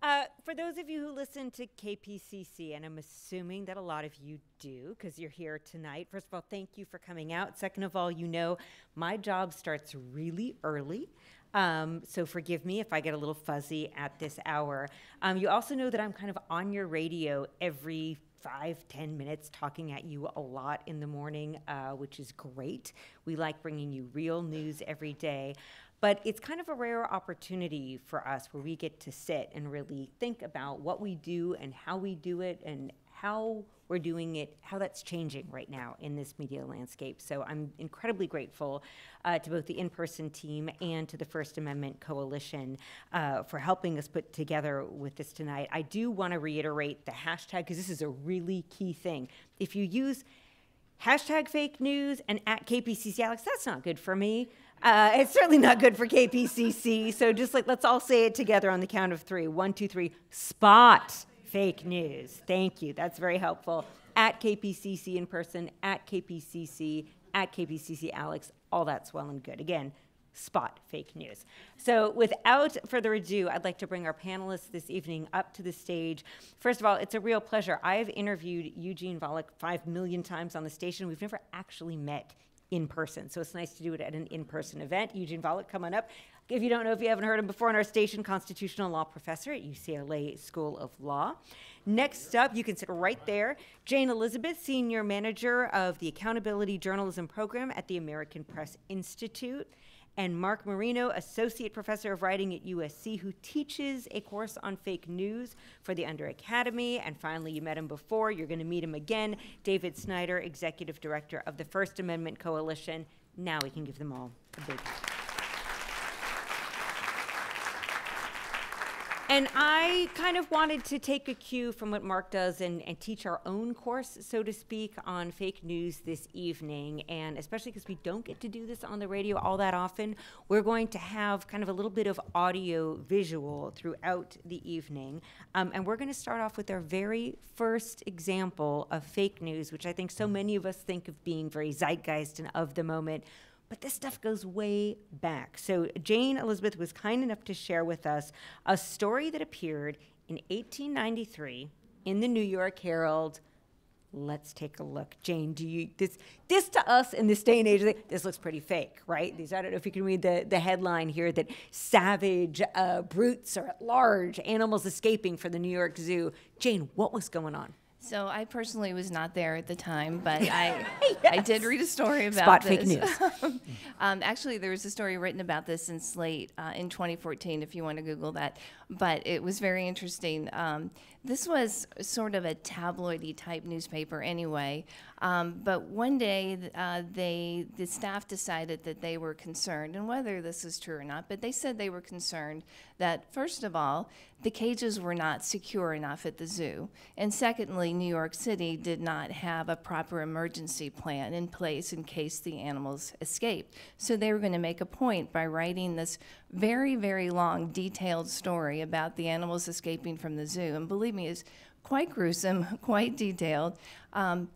For those of you who listen to KPCC, and I'm assuming that a lot of you do because you're here tonight, first of all, thank you for coming out. Second of all, you know my job starts really early. So forgive me if I get a little fuzzy at this hour. You also know that I'm kind of on your radio every 5-10 minutes talking at you a lot in the morning, which is great. We like bringing you real news every day. But it's kind of a rare opportunity for us where we get to sit and really think about what we do and how we do it and how we're doing it, how that's changing right now in this media landscape. So I'm incredibly grateful to both the in-person team and to the First Amendment Coalition for helping us put together with this tonight. I do want to reiterate the hashtag because this is a really key thing. If you use hashtag fake news and at KPCC Alex, that's not good for me. It's certainly not good for KPCC. So just let's all say it together on the count of three. 1, 2, 3. Spot fake news. Thank you. That's very helpful. At KPCC in person, at KPCC Alex. All that's well and good. Again, spot fake news. So without further ado, I'd like to bring our panelists this evening up to the stage. First of all, it's a real pleasure. I have interviewed Eugene Volokh 5 million times on the station. We've never actually met in person, so it's nice to do it at an in-person event. Eugene Volokh, come on up. If you don't know, if you haven't heard him before, on our station, constitutional law professor at UCLA School of Law. Next up, you can sit right there, Jane Elizabeth, senior manager of the Accountability Journalism Program at the American Press Institute, and Mark Marino, associate professor of writing at USC, who teaches a course on fake news for the Under Academy. And finally, you met him before, you're going to meet him again, David Snyder, executive director of the First Amendment Coalition. Now we can give them all a big hand. And I kind of wanted to take a cue from what Mark does and teach our own course, so to speak, on fake news this evening. And especially because we don't get to do this on the radio all that often, we're going to have kind of a little bit of audio visual throughout the evening. And we're going to start off with our very first example of fake news, which I think so many of us think of being very zeitgeist and of the moment. But this stuff goes way back. So Jane Elizabeth was kind enough to share with us a story that appeared in 1893 in the New York Herald. Let's take a look. Jane, do you, this to us in this day and age, this looks pretty fake, right? I don't know if you can read the headline here that savage brutes are at large, animals escaping from the New York Zoo. Jane, what was going on? So I personally was not there at the time, but I Yes. I did read a story about Spot fake news. Actually, there was a story written about this in Slate in 2014, if you want to Google that. But it was very interesting. This was sort of a tabloidy type newspaper anyway. But one day, the staff decided that they were concerned, and whether this is true or not, but they said they were concerned that, first of all, the cages were not secure enough at the zoo. And secondly, New York City did not have a proper emergency plan in place in case the animals escaped. So they were going to make a point by writing this very, very long, detailed story about the animals escaping from the zoo. And believe me, it's quite gruesome, quite detailed.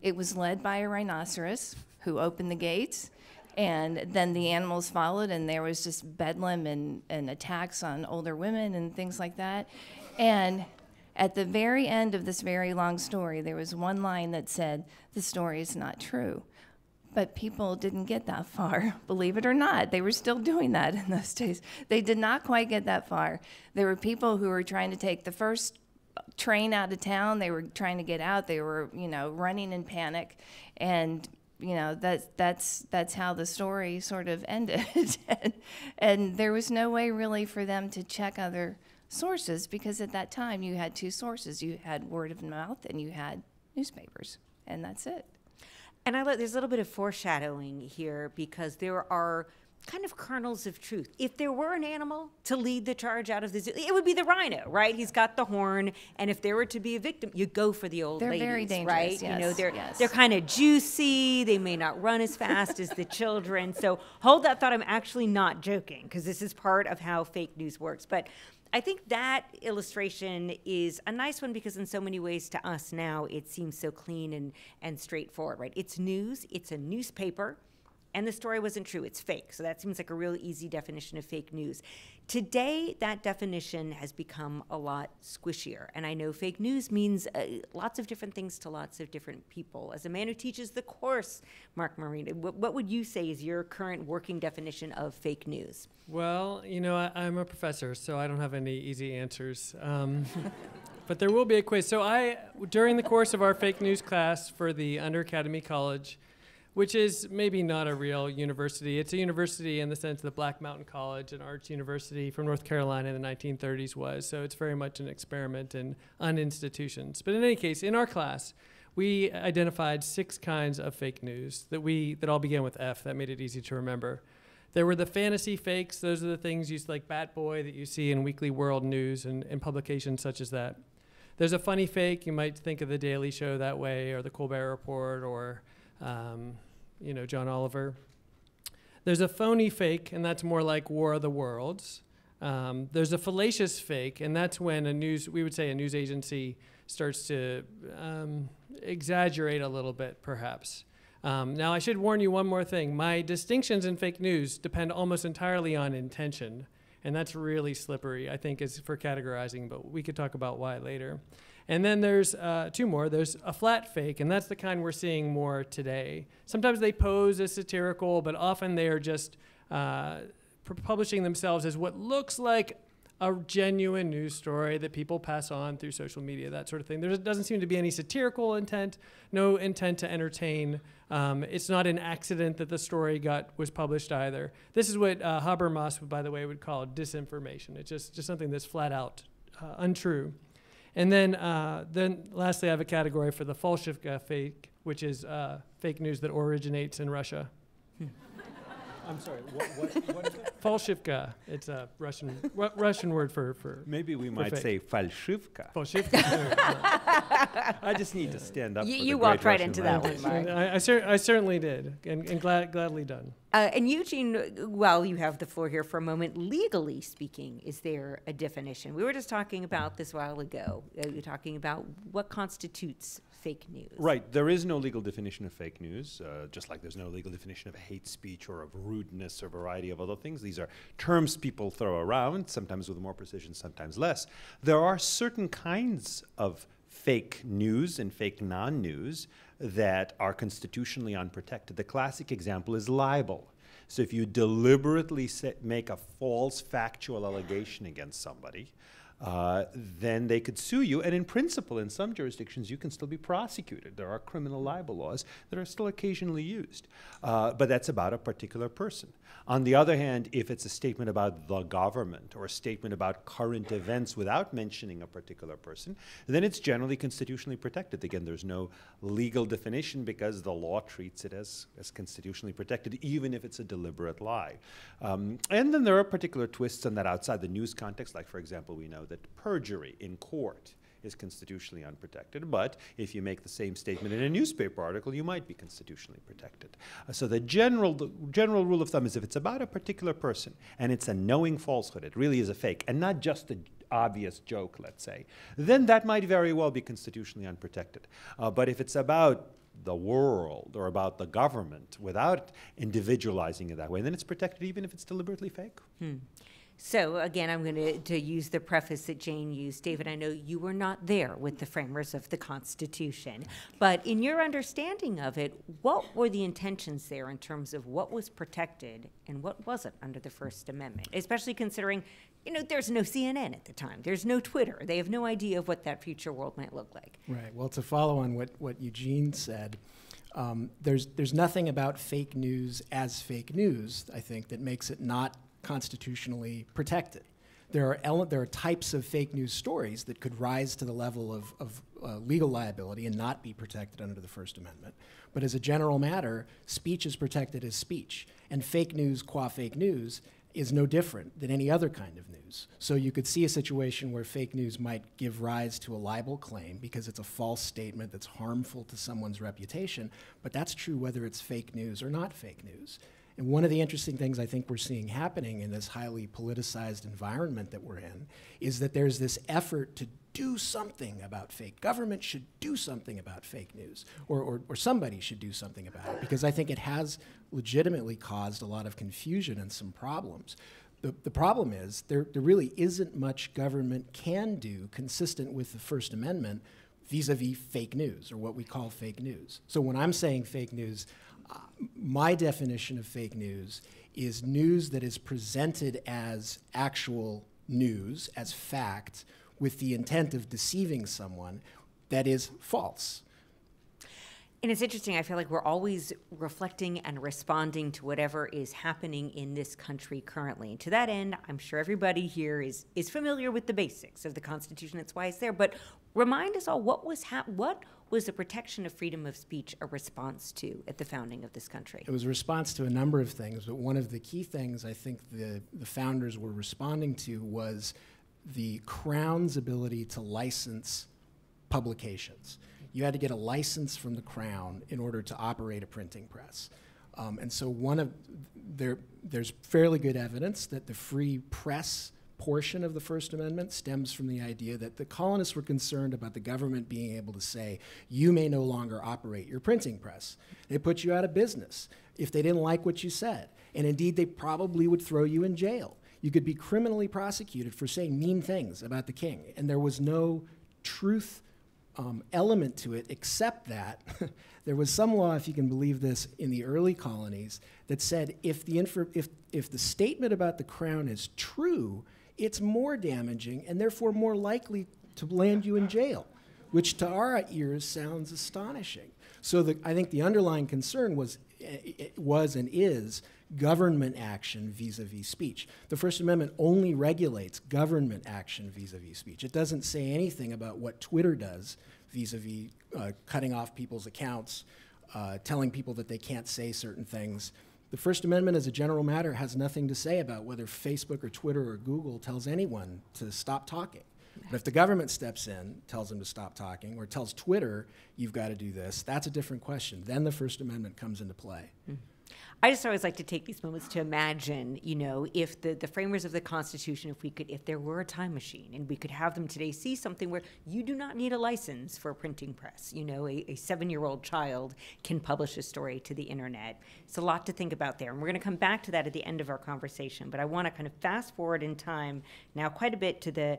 It was led by a rhinoceros who opened the gates. And then the animals followed, and there was just bedlam and attacks on older women and things like that. And at the very end of this very long story, there was one line that said, "The story is not true." But people didn't get that far, believe it or not. They were still doing that in those days. They did not quite get that far. There were people who were trying to take the first train out of town. They were trying to get out. They were, running in panic. And that's how the story sort of ended. and there was no way really for them to check other sources, because at that time you had two sources. You had word of mouth and you had newspapers, and that's it. And there's a little bit of foreshadowing here, because there are kind of kernels of truth. If there were an animal to lead the charge out of the zoo, it would be the rhino, right? He's got the horn, and if there were to be a victim, you go for the old ladies, very dangerous, right? yes, They're kind of juicy. They may not run as fast as the children. So hold that thought. I'm actually not joking, because this is part of how fake news works. But I think that illustration is a nice one, because in so many ways to us now, it seems so clean and straightforward, right? It's news. It's a newspaper. and the story wasn't true. It's fake. So that seems like a real easy definition of fake news. Today, that definition has become a lot squishier. And I know fake news means lots of different things to lots of different people. As a man who teaches the course, Mark Marino, what would you say is your current working definition of fake news? Well, you know, I'm a professor, so I don't have any easy answers. But there will be a quiz. So during the course of our fake news class for the Under Academy College, which is maybe not a real university. It's a university in the sense that Black Mountain College, an arts university from North Carolina in the 1930s was. So it's very much an experiment on institutions. But in any case, in our class, we identified 6 kinds of fake news that all began with F. That made it easy to remember. There were the fantasy fakes. Those are the things used like Bat Boy that you see in Weekly World News and publications such as that. There's a funny fake. You might think of The Daily Show that way, or The Colbert Report, or John Oliver. There's a phony fake, and that's more like War of the Worlds. There's a fallacious fake, and that's when a news agency starts to exaggerate a little bit, perhaps. Now, I should warn you one more thing. My distinctions in fake news depend almost entirely on intention, and that's really slippery, I think, is for categorizing, but we could talk about why later. And then there's 2 more. There's a flat fake, and that's the kind we're seeing more today. Sometimes they pose as satirical, but often they are just publishing themselves as what looks like a genuine news story that people pass on through social media, that sort of thing. There doesn't seem to be any satirical intent, no intent to entertain. It's not an accident that the story was published either. This is what Habermas, by the way, would call disinformation. It's just something that's flat out untrue. And then lastly, I have a category for the Falshivka fake, which is fake news that originates in Russia. I'm sorry, what is it? Falshivka. It's a Russian word for Maybe we might say falshivka. Falshivka. I just need to stand up. You walked right into that one, Mark. I certainly did, and gladly done. And Eugene, while you have the floor here for a moment, legally speaking, is there a definition? We were just talking about this a while ago. You're talking about what constitutes fake news. Right. There is no legal definition of fake news, just like there's no legal definition of hate speech or of rudeness or a variety of other things. These are terms people throw around, sometimes with more precision, sometimes less. There are certain kinds of fake news and fake non-news that are constitutionally unprotected. The classic example is libel. So if you deliberately make a false factual allegation against somebody, then they could sue you. And in principle, in some jurisdictions, you can still be prosecuted. There are criminal libel laws that are still occasionally used. But that's about a particular person. On the other hand, if it's a statement about the government or a statement about current events without mentioning a particular person, then it's generally constitutionally protected. Again, there's no legal definition because the law treats it as constitutionally protected, even if it's a deliberate lie. And then there are particular twists on that outside the news context. Like, for example, we know that perjury in court is constitutionally unprotected, but if you make the same statement in a newspaper article, you might be constitutionally protected. So the general rule of thumb is if it's about a particular person and it's a knowing falsehood, it really is a fake, and not just an obvious joke, let's say, then that might very well be constitutionally unprotected. But if it's about the world or about the government without individualizing it that way, then it's protected even if it's deliberately fake. So again, I'm going to use the preface that Jane used. David, I know you were not there with the framers of the Constitution, but in your understanding of it, what were the intentions there in terms of what was protected and what wasn't under the First Amendment? Especially considering, there's no CNN at the time. There's no Twitter. They have no idea of what that future world might look like. Right. Well, to follow on what Eugene said, there's nothing about fake news as fake news, I think, that makes it not constitutionally protected. There are types of fake news stories that could rise to the level of legal liability and not be protected under the First Amendment. But as a general matter, speech is protected as speech, and fake news qua fake news is no different than any other kind of news. So you could see a situation where fake news might give rise to a libel claim because it's a false statement that's harmful to someone's reputation, but that's true whether it's fake news or not fake news. And one of the interesting things I think we're seeing happening in this highly politicized environment that we're in is that there's this effort do something about fake. Government should do something about fake news, or somebody should do something about it, because I think it has legitimately caused a lot of confusion and some problems. The problem is there really isn't much government can do consistent with the First Amendment vis-a-vis fake news, or what we call fake news. So when I'm saying fake news, my definition of fake news is news that is presented as actual news, as fact, with the intent of deceiving someone, that is false. And it's interesting, I feel like we're always reflecting and responding to whatever is happening in this country currently. And to that end, I'm sure everybody here is familiar with the basics of the Constitution. That's why it's there. But remind us all, what was the protection of freedom of speech a response to at the founding of this country? It was a response to a number of things, but one of the key things I think the founders were responding to was the Crown's ability to license publications. You had to get a license from the Crown in order to operate a printing press. And so there's fairly good evidence that the free press portion of the First Amendment stems from the idea that the colonists were concerned about the government being able to say, you may no longer operate your printing press. They put you out of business if they didn't like what you said. And indeed, they probably would throw you in jail. You could be criminally prosecuted for saying mean things about the king. And there was no truth element to it, except that there was some law, if you can believe this, in the early colonies that said if the statement about the Crown is true, it's more damaging and therefore more likely to land you in jail, which to our ears sounds astonishing. So I think the underlying concern was and is government action vis-a-vis speech. The First Amendment only regulates government action vis-a-vis speech. It doesn't say anything about what Twitter does vis-a-vis cutting off people's accounts, telling people that they can't say certain things. The First Amendment, as a general matter, has nothing to say about whether Facebook or Twitter or Google tells anyone to stop talking. But if the government steps in, tells them to stop talking, or tells Twitter, you've got to do this, that's a different question. Then the First Amendment comes into play. Mm. I just always like to take these moments to imagine, if the framers of the Constitution, if there were a time machine and we could have them today see something where you do not need a license for a printing press. A 7-year-old child can publish a story to the internet. It's a lot to think about there. And we're going to come back to that at the end of our conversation. But I want to kind of fast forward in time now quite a bit to the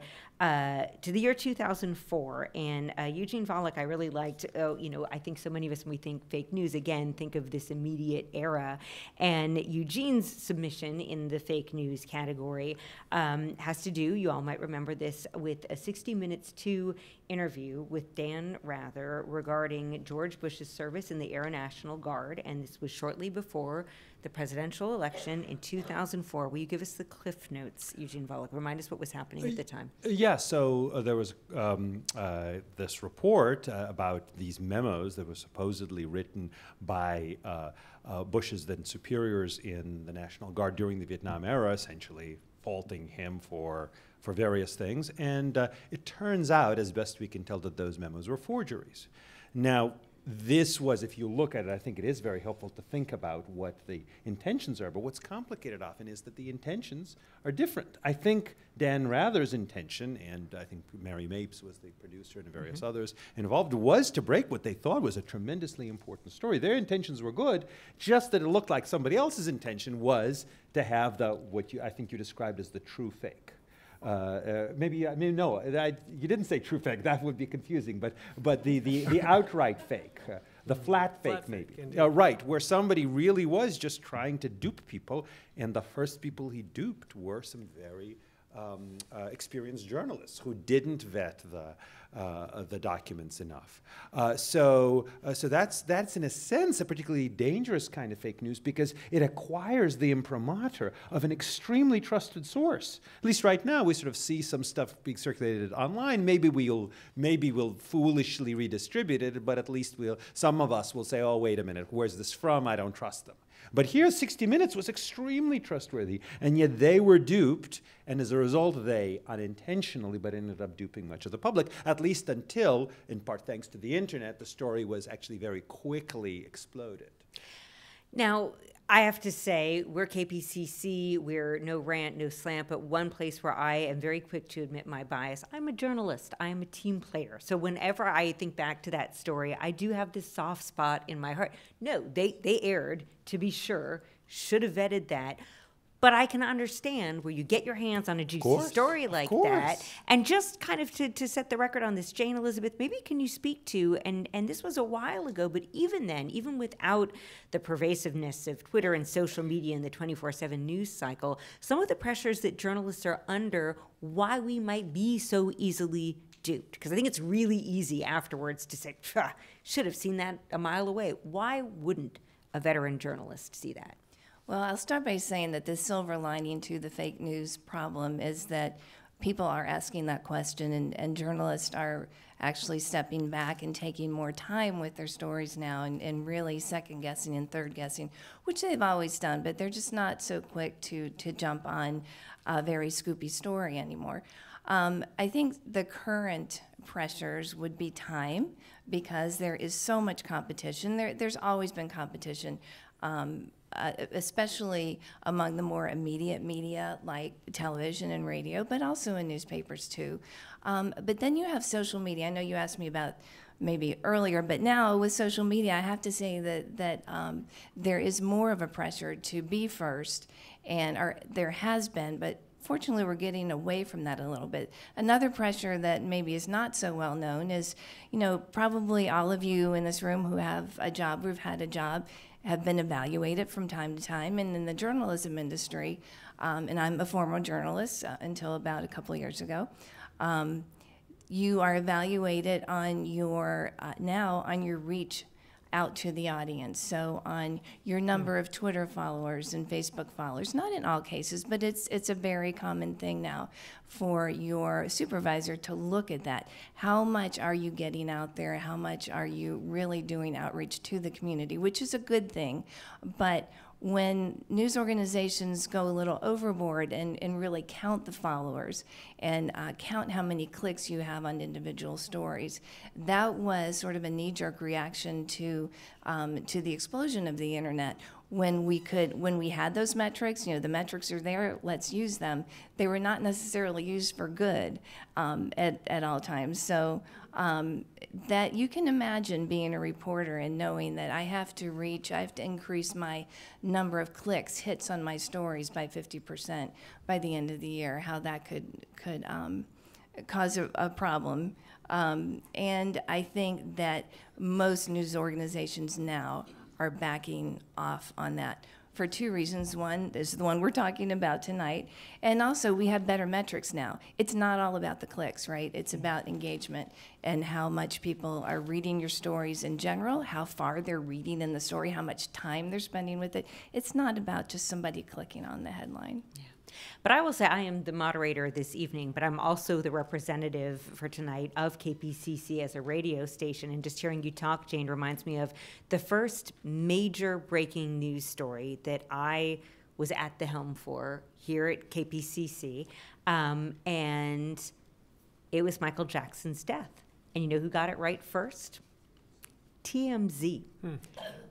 year 2004. And Eugene Volokh, I really liked, I think so many of us, when we think fake news, again, think of this immediate era. And Eugene's submission in the fake news category has to do, you all might remember this, with a 60 Minutes 2 interview with Dan Rather regarding George Bush's service in the Air National Guard. And this was shortly before the presidential election in 2004. Will you give us the cliff notes, Eugene Volokh? Remind us what was happening at the time. Yeah, so there was this report about these memos that were supposedly written by Bush's then superiors in the National Guard during the Vietnam era, essentially faulting him for various things. And it turns out, as best we can tell, that those memos were forgeries. Now, this was, if you look at it, I think it is very helpful to think about what the intentions are, but what's complicated often is that the intentions are different. I think Dan Rather's intention, and I think Mary Mapes was the producer and various others involved, was to break what they thought was a tremendously important story. Their intentions were good, just that it looked like somebody else's intention was to have I think you described as the true fake. No, you didn't say true fake. That would be confusing. But the outright fake, the flat fake, maybe. Right, where somebody really was just trying to dupe people, and the first people he duped were some very experienced journalists who didn't vet the documents enough. So that's in a sense a particularly dangerous kind of fake news, because it acquires the imprimatur of an extremely trusted source. At least right now we sort of see some stuff being circulated online. Maybe we'll foolishly redistribute it, but at least some of us will say, oh, wait a minute, where's this from? I don't trust them. But here, 60 Minutes was extremely trustworthy, and yet they were duped, and as a result, they unintentionally, but ended up duping much of the public, at least until, in part thanks to the internet, the story was actually very quickly exploded. Now, I have to say, we're KPCC, we're no rant, no slant, but one place where I am very quick to admit my bias, I'm a journalist, I'm a team player. So whenever I think back to that story, I do have this soft spot in my heart. No, they aired, to be sure, should have vetted that. But I can understand where you get your hands on a juicy story like that. And just kind of to set the record on this, Jane Elizabeth, maybe can you speak to, and this was a while ago, but even then, even without the pervasiveness of Twitter and social media and the 24/7 news cycle, some of the pressures that journalists are under, why we might be so easily duped. Because I think it's really easy afterwards to say, should have seen that a mile away. Why wouldn't a veteran journalist see that? Well, I'll start by saying that the silver lining to the fake news problem is that people are asking that question, and journalists are actually stepping back and taking more time with their stories now and really second-guessing and third-guessing, which they've always done, but they're just not so quick to jump on a very scoopy story anymore. I think the current pressures would be time, because there is so much competition. There's always been competition. Especially among the more immediate media like television and radio, but also in newspapers too. But then you have social media. I know you asked me about maybe earlier, but now with social media, I have to say that there is more of a pressure to be first, and there has been, but fortunately we're getting away from that a little bit. Another pressure that maybe is not so well known is, probably all of you in this room who have a job, who've had a job, have been evaluated from time to time. And in the journalism industry, and I'm a former journalist until about a couple of years ago, you are evaluated on your, now on your reach out to the audience. So on your number of Twitter followers and Facebook followers, not in all cases, but it's a very common thing now for your supervisor to look at that. How much are you getting out there? How much are you really doing outreach to the community, which is a good thing. But when news organizations go a little overboard and really count the followers and count how many clicks you have on individual stories, that was sort of a knee-jerk reaction to the explosion of the internet. When we had those metrics, the metrics are there, let's use them. They were not necessarily used for good at all times. So that you can imagine being a reporter and knowing that I have to increase my number of clicks, hits on my stories by 50% by the end of the year, how that could cause a problem. And I think that most news organizations now are backing off on that for two reasons. One is the one we're talking about tonight, and also we have better metrics now. It's not all about the clicks, right? It's about engagement and how much people are reading your stories in general, how far they're reading in the story, how much time they're spending with it. It's not about just somebody clicking on the headline. Yeah. But I will say I am the moderator this evening, but I'm also the representative for tonight of KPCC as a radio station. And just hearing you talk, Jane, reminds me of the first major breaking news story that I was at the helm for here at KPCC. And it was Michael Jackson's death. And you know who got it right first? TMZ.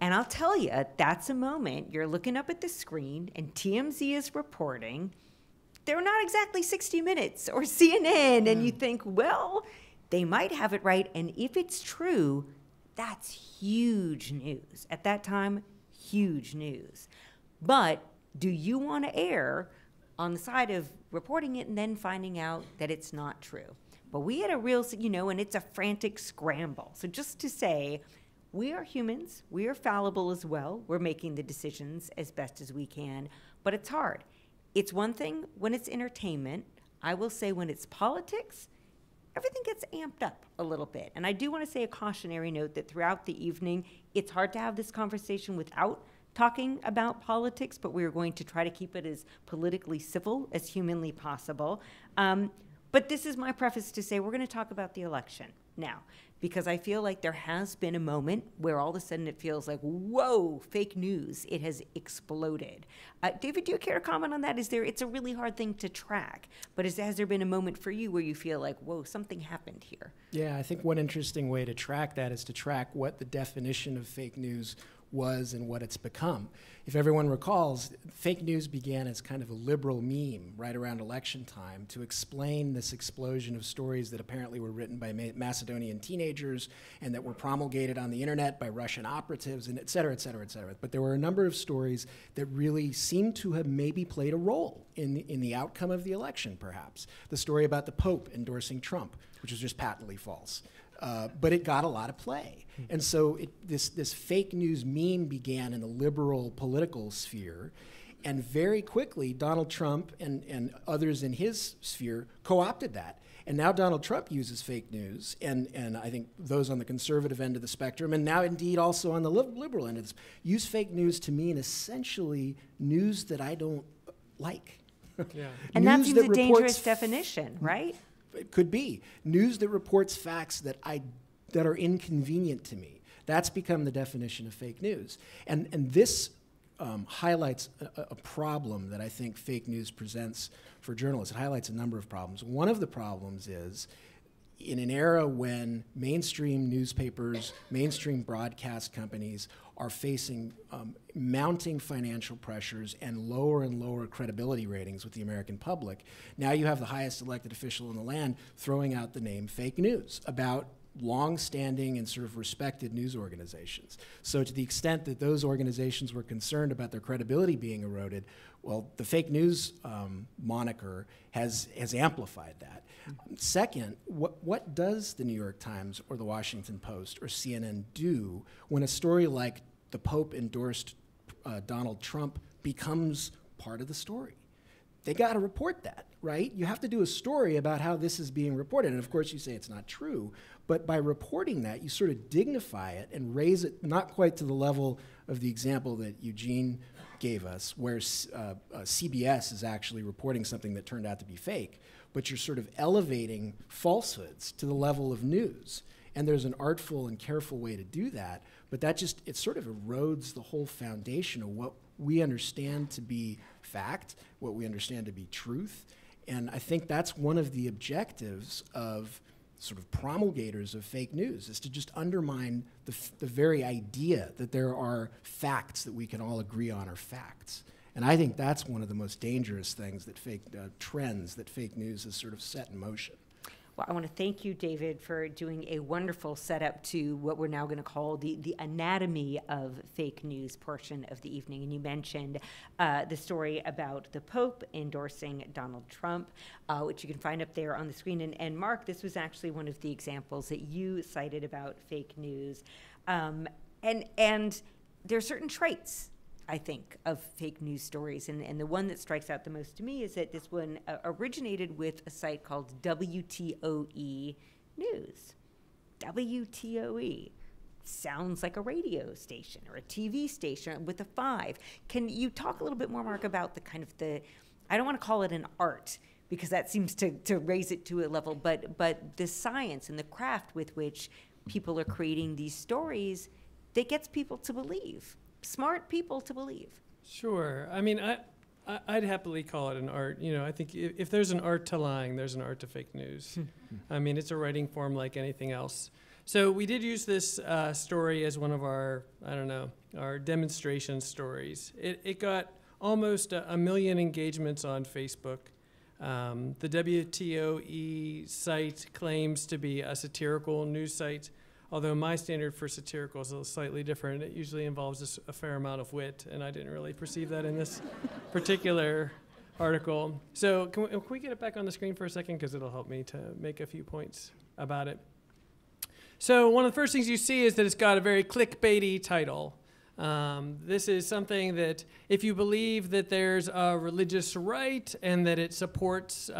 And I'll tell you, that's a moment you're looking up at the screen and TMZ is reporting. They're not exactly 60 Minutes or CNN, and you think, well, they might have it right. And if it's true, that's huge news. At that time, huge news. But do you want to err on the side of reporting it and then finding out that it's not true? But we had a real, and it's a frantic scramble. So just to say, we are humans. We are fallible as well. We're making the decisions as best as we can, but it's hard. It's one thing when it's entertainment. I will say when it's politics, everything gets amped up a little bit. And I do want to say a cautionary note that throughout the evening, it's hard to have this conversation without talking about politics, but we're going to try to keep it as politically civil as humanly possible. But this is my preface to say we're going to talk about the election now, because I feel like there has been a moment where all of a sudden it feels like, whoa, fake news, it has exploded. David, do you care to comment on that? It's a really hard thing to track, but has there been a moment for you where you feel like, whoa, something happened here? Yeah, I think one interesting way to track that is to track what the definition of fake news was and what it's become. If everyone recalls, fake news began as kind of a liberal meme right around election time to explain this explosion of stories that apparently were written by Macedonian teenagers and that were promulgated on the internet by Russian operatives, and et cetera, et cetera, et cetera. But there were a number of stories that really seemed to have maybe played a role in the outcome of the election, perhaps. The story about the Pope endorsing Trump, which was just patently false. But it got a lot of play. And so this fake news meme began in the liberal political sphere, and very quickly Donald Trump and others in his sphere co-opted that. And now Donald Trump uses fake news, and I think those on the conservative end of the spectrum, and now indeed also on the liberal end of this, use fake news to mean essentially news that I don't like. Yeah. And that seems a dangerous definition, right? It could be. News that reports facts that are inconvenient to me. That's become the definition of fake news. And this highlights a problem that I think fake news presents for journalists. It highlights a number of problems. One of the problems is, in an era when mainstream newspapers, mainstream broadcast companies are facing mounting financial pressures and lower credibility ratings with the American public, now you have the highest elected official in the land throwing out the name fake news about long-standing and sort of respected news organizations. So to the extent that those organizations were concerned about their credibility being eroded, well, the fake news moniker has amplified that. Second, what does the New York Times or the Washington Post or CNN do when a story like the Pope endorsed Donald Trump becomes part of the story? They got to report that, right? You have to do a story about how this is being reported. And of course you say it's not true, but by reporting that, you sort of dignify it and raise it not quite to the level of the example that Eugene gave us, where CBS is actually reporting something that turned out to be fake, but you're sort of elevating falsehoods to the level of news. And there's an artful and careful way to do that, but it sort of erodes the whole foundation of what we understand to be fact, what we understand to be truth. And I think that's one of the objectives of sort of promulgators of fake news, is to just undermine the very idea that there are facts that we can all agree on are facts. And I think that's one of the most dangerous things that trends that fake news has sort of set in motion. Well, I want to thank you, David, for doing a wonderful setup to what we're now going to call the anatomy of fake news portion of the evening. And you mentioned the story about the Pope endorsing Donald Trump, which you can find up there on the screen. And Mark, this was actually one of the examples that you cited about fake news. And there are certain traits, I think, of fake news stories. And the one that strikes out the most to me is that this one originated with a site called WTOE News. WTOE sounds like a radio station or a TV station with a 5. Can you talk a little bit more, Mark, about I don't want to call it an art, because that seems to raise it to a level, but the science and the craft with which people are creating these stories that gets people to believe. Smart people to believe. Sure. I mean, I'd happily call it an art. You know, I think if there's an art to lying, there's an art to fake news. I mean, it's a writing form like anything else. So we did use this story as one of our, our demonstration stories. It got almost a million engagements on Facebook. The WTOE site claims to be a satirical news site, although my standard for satirical is slightly different. It usually involves a fair amount of wit, and I didn't really perceive that in this particular article. So can we get it back on the screen for a second, because it'll help me to make a few points about it. So one of the first things you see is that it's got a very clickbaity title. This is something that if you believe that there's a religious right and that it supports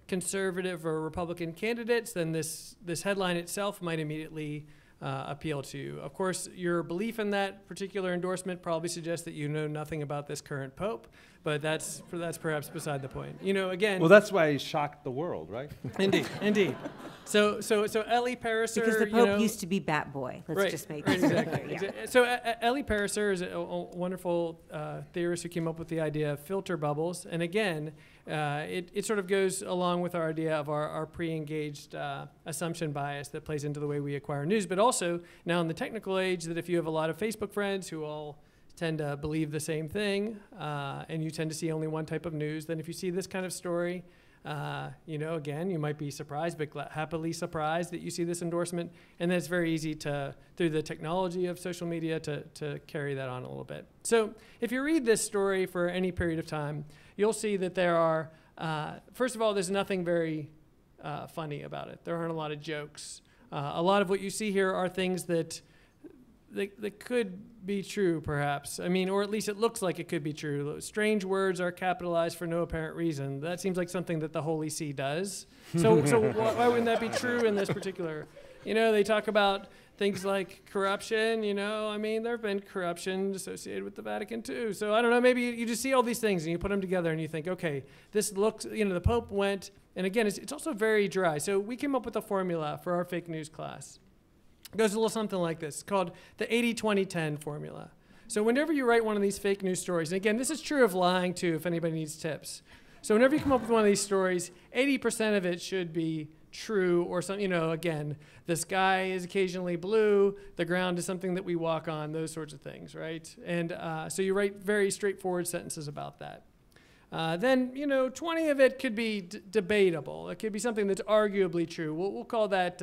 conservative or Republican candidates, then this headline itself might immediately appeal to you. Of course, your belief in that particular endorsement probably suggests that you know nothing about this current pope, but that's perhaps beside the point. You know, again. Well, that's why he shocked the world, right? Indeed. So Ellie Pariser, because the Pope used to be Bat Boy. Let's just make this exactly. clear. Yeah. So Ellie Pariser is a wonderful theorist who came up with the idea of filter bubbles. And again, it sort of goes along with our idea of our pre-engaged assumption bias that plays into the way we acquire news, but also now in the technical age that if you have a lot of Facebook friends who all tend to believe the same thing, and you tend to see only one type of news, then if you see this kind of story, again, you might be surprised, but happily surprised that you see this endorsement. And then it's very easy to, through the technology of social media, to carry that on a little bit. So if you read this story for any period of time, you'll see that there are, first of all, there's nothing very funny about it. There aren't a lot of jokes. A lot of what you see here are things that could be true, perhaps. I mean, or at least it looks like it could be true. Strange words are capitalized for no apparent reason. That seems like something that the Holy See does. So why wouldn't that be true in this particular? They talk about things like corruption. I mean, there have been corruption associated with the Vatican too. So I don't know. Maybe you just see all these things and you put them together and you think, okay, this looks. The Pope went, and again, it's also very dry. So we came up with a formula for our fake news class. It goes a little something like this. It's called the 80-20-10 formula. So whenever you write one of these fake news stories, and again, this is true of lying too, if anybody needs tips. So whenever you come up with one of these stories, 80% of it should be true or something, again, the sky is occasionally blue, the ground is something that we walk on, those sorts of things, right? And so you write very straightforward sentences about that. Then, 20 of it could be debatable. It could be something that's arguably true. We'll call that...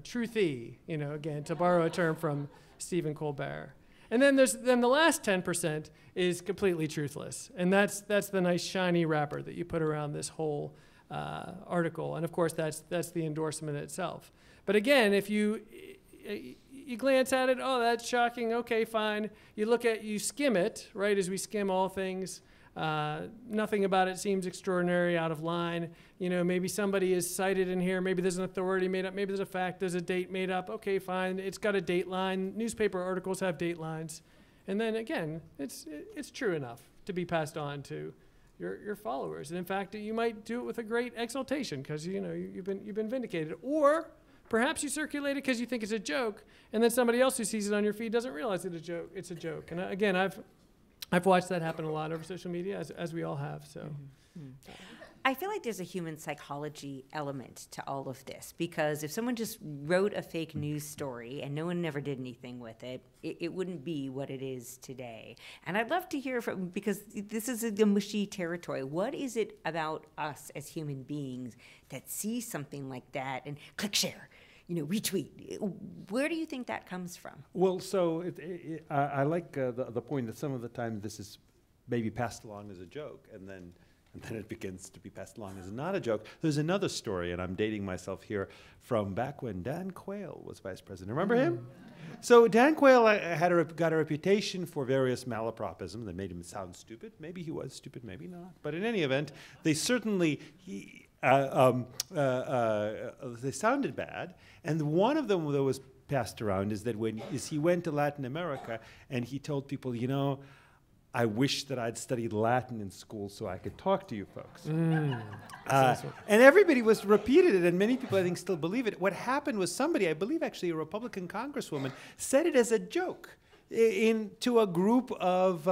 truthy, again, to borrow a term from Stephen Colbert. And then the last 10% is completely truthless. And that's the nice shiny wrapper that you put around this whole article. And of course, that's the endorsement itself. But again, if you glance at it, oh, that's shocking, okay, fine. You skim it, right, as we skim all things. Nothing about it seems extraordinary, out of line. Maybe somebody is cited in here. Maybe there's an authority made up. Maybe there's a fact. There's a date made up. Okay, fine. It's got a date line. Newspaper articles have date lines. And then again, it's true enough to be passed on to your followers. And in fact, you might do it with a great exultation because you've been vindicated. Or perhaps you circulate it because you think it's a joke, and then somebody else who sees it on your feed doesn't realize it's a joke. And again, I've watched that happen a lot over social media, as we all have. So, I feel like there's a human psychology element to all of this, because if someone just wrote a fake news story and no one ever did anything with it, it wouldn't be what it is today. And I'd love to hear from, because this is the mushy territory. What is it about us as human beings that see something like that and click share? Retweet. Where do you think that comes from? Well, so I like the point that some of the time this is maybe passed along as a joke, and then it begins to be passed along as not a joke. There's another story, and I'm dating myself here, from back when Dan Quayle was vice president. Remember him? So Dan Quayle got a reputation for various malapropisms that made him sound stupid. Maybe he was stupid, maybe not. But in any event, they certainly... they sounded bad, and one of them that was passed around is that he went to Latin America and he told people, I wish that I'd studied Latin in school so I could talk to you folks. And everybody repeated it, and many people I think still believe it. What happened was somebody, I believe actually a Republican congresswoman, said it as a joke to a group of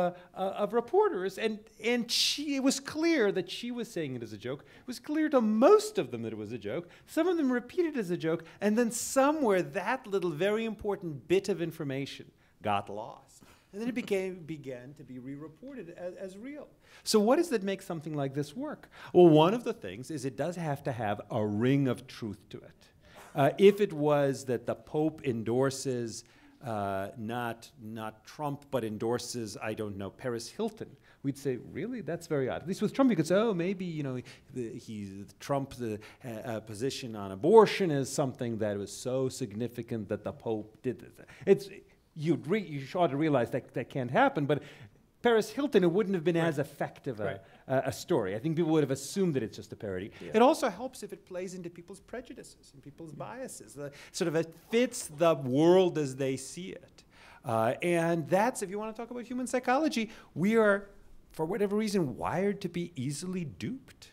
reporters, and it was clear that she was saying it as a joke. It was clear to most of them that it was a joke. Some of them repeated it as a joke, and then somewhere that little very important bit of information got lost. And then it began to be re-reported as real. So what does that make something like this work? Well, one of the things is it does have to have a ring of truth to it. If it was that the Pope endorses not Trump, but endorses, I don't know, Paris Hilton, we'd say, really? That's very odd. At least with Trump, you could say, oh, maybe, Trump's position on abortion is something that was so significant that the Pope did this. You ought to realize that can't happen, but Paris Hilton, it wouldn't have been as effective a story. I think people would have assumed that it's just a parody. Yeah. It also helps if it plays into people's prejudices and people's biases. It fits the world as they see it. And that's, if you want to talk about human psychology, we are, for whatever reason, wired to be easily duped.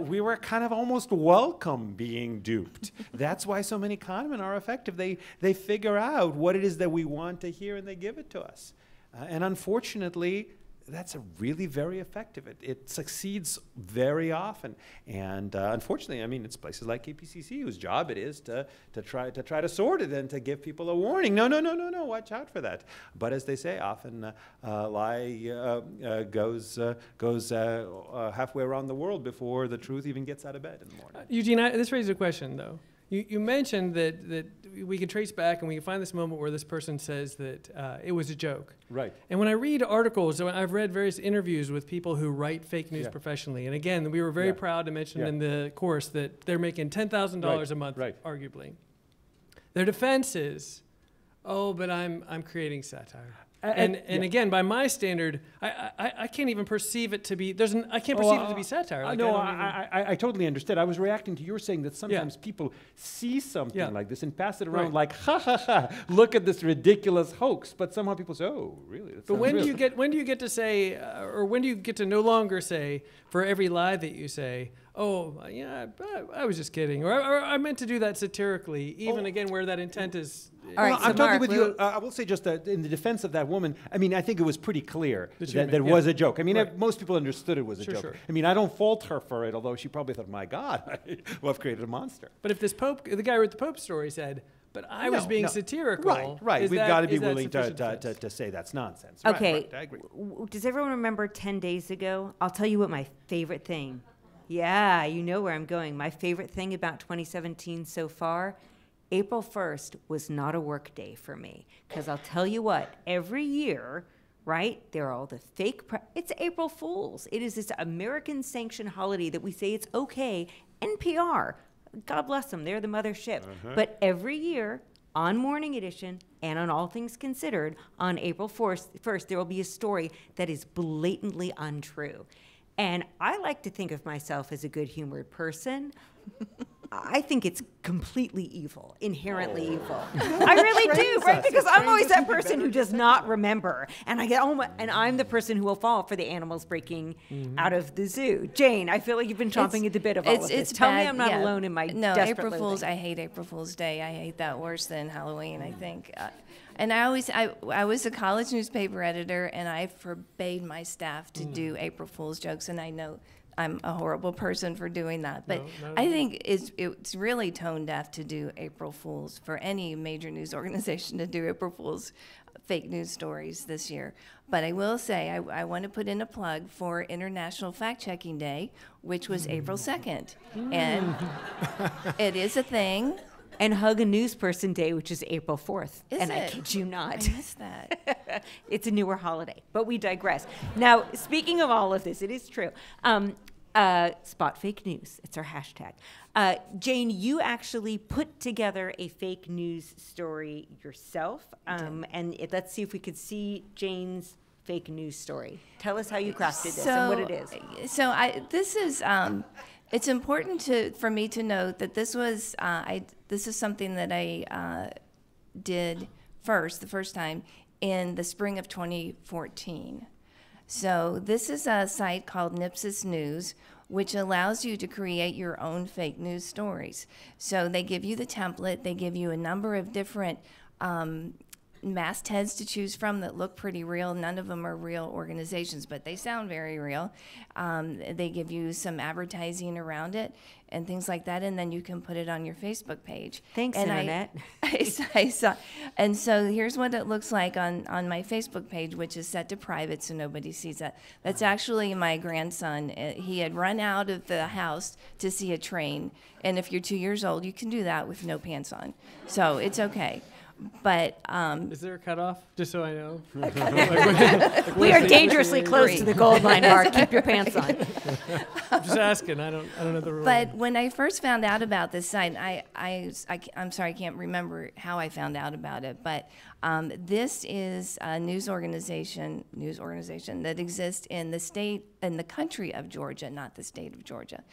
We were kind of almost welcome being duped. That's why so many con men are effective. They figure out what it is that we want to hear and they give it to us. And unfortunately, that's a really very effective. It succeeds very often, and unfortunately, I mean, it's places like KPCC whose job it is to try to sort it and to give people a warning. No, watch out for that. But as they say, often lie goes halfway around the world before the truth even gets out of bed in the morning. Eugene, this raises a question, though. You mentioned that we can trace back and we can find this moment where this person says that it was a joke. Right. And when I read articles, so I've read various interviews with people who write fake news professionally. And again, we were very proud to mention in the course that they're making $10,000 a month, arguably. Their defense is, oh, but I'm creating satire. And again, by my standard, I can't even perceive it to be. I can't perceive it to be satire. Like, I totally understood. I was reacting to your saying that sometimes people see something like this and pass it around like, ha ha ha, look at this ridiculous hoax. But somehow people say, oh, really? But when do you get to say, or when do you get to no longer say for every lie that you say, oh, yeah, I was just kidding, or I meant to do that satirically, even again where that intent is. All right, I'm totally with you. I will say just in the defense of that woman, I mean, I think it was pretty clear that it was a joke. I mean, most people understood it was a joke. Sure. I mean, I don't fault her for it, although she probably thought, my God, I've created a monster. But if this Pope, the guy who wrote the Pope story said, but I was being satirical. Right. We've got to be willing to say that's nonsense. Okay. Right, I agree. Does everyone remember 10 days ago? I'll tell you what my favorite thing. Yeah, you know where I'm going. My favorite thing about 2017 so far, April 1st was not a work day for me. Because I'll tell you what, every year, right, there are all the fake, it's April Fools. It is this American-sanctioned holiday that we say it's okay. NPR, God bless them, they're the mothership. But every year, on Morning Edition and on All Things Considered, on April 1st, there will be a story that is blatantly untrue. And I like to think of myself as a good-humored person. I think it's completely evil, inherently evil. I really do, right? Because I'm always that person who does not remember. And I get, and I'm the person who will fall for the animals breaking out of the zoo. Jane, I feel like you've been chomping at the bit of all of this. Tell me I'm not alone in my desperate April Fool's, I hate April Fool's Day. I hate that worse than Halloween, I think. And I was a college newspaper editor, and I forbade my staff to do April Fool's jokes, and I know I'm a horrible person for doing that. But I think it's really tone deaf to do April Fool's, for any major news organization to do April Fool's fake news stories this year. But I will say I want to put in a plug for International Fact-Checking Day, which was April 2nd. And it is a thing. And Hug a News Person Day, which is April 4th. Is I kid you not. I missed that. It's a newer holiday, but we digress. Now, speaking of all of this, it is true. Spot fake news. It's our hashtag. Jane, you actually put together a fake news story yourself. And let's see if we could see Jane's fake news story. Tell us how you crafted this and what it is. So this is... it's important for me to note that this was this is something that I did the first time in the spring of 2014. So this is a site called Nipsis News, which allows you to create your own fake news stories. So they give you the template, they give you a number of different mastheads to choose from that look pretty real. None of them are real organizations, but they sound very real. They give you some advertising around it and things like that, and then you can put it on your Facebook page. Thanks, Internet. I saw. And so here's what it looks like on my Facebook page, which is set to private so nobody sees that. That's actually my grandson. He had run out of the house to see a train, and if you're 2 years old, you can do that with no pants on. So it's okay. But is there a cutoff? Just so I know. We are dangerously close to the gold line, Mark. Keep your pants on. I'm just asking. I don't know the rules. But when I first found out about this site, I'm sorry, I can't remember how I found out about it. But this is a news organization that exists in the country of Georgia, not the state of Georgia,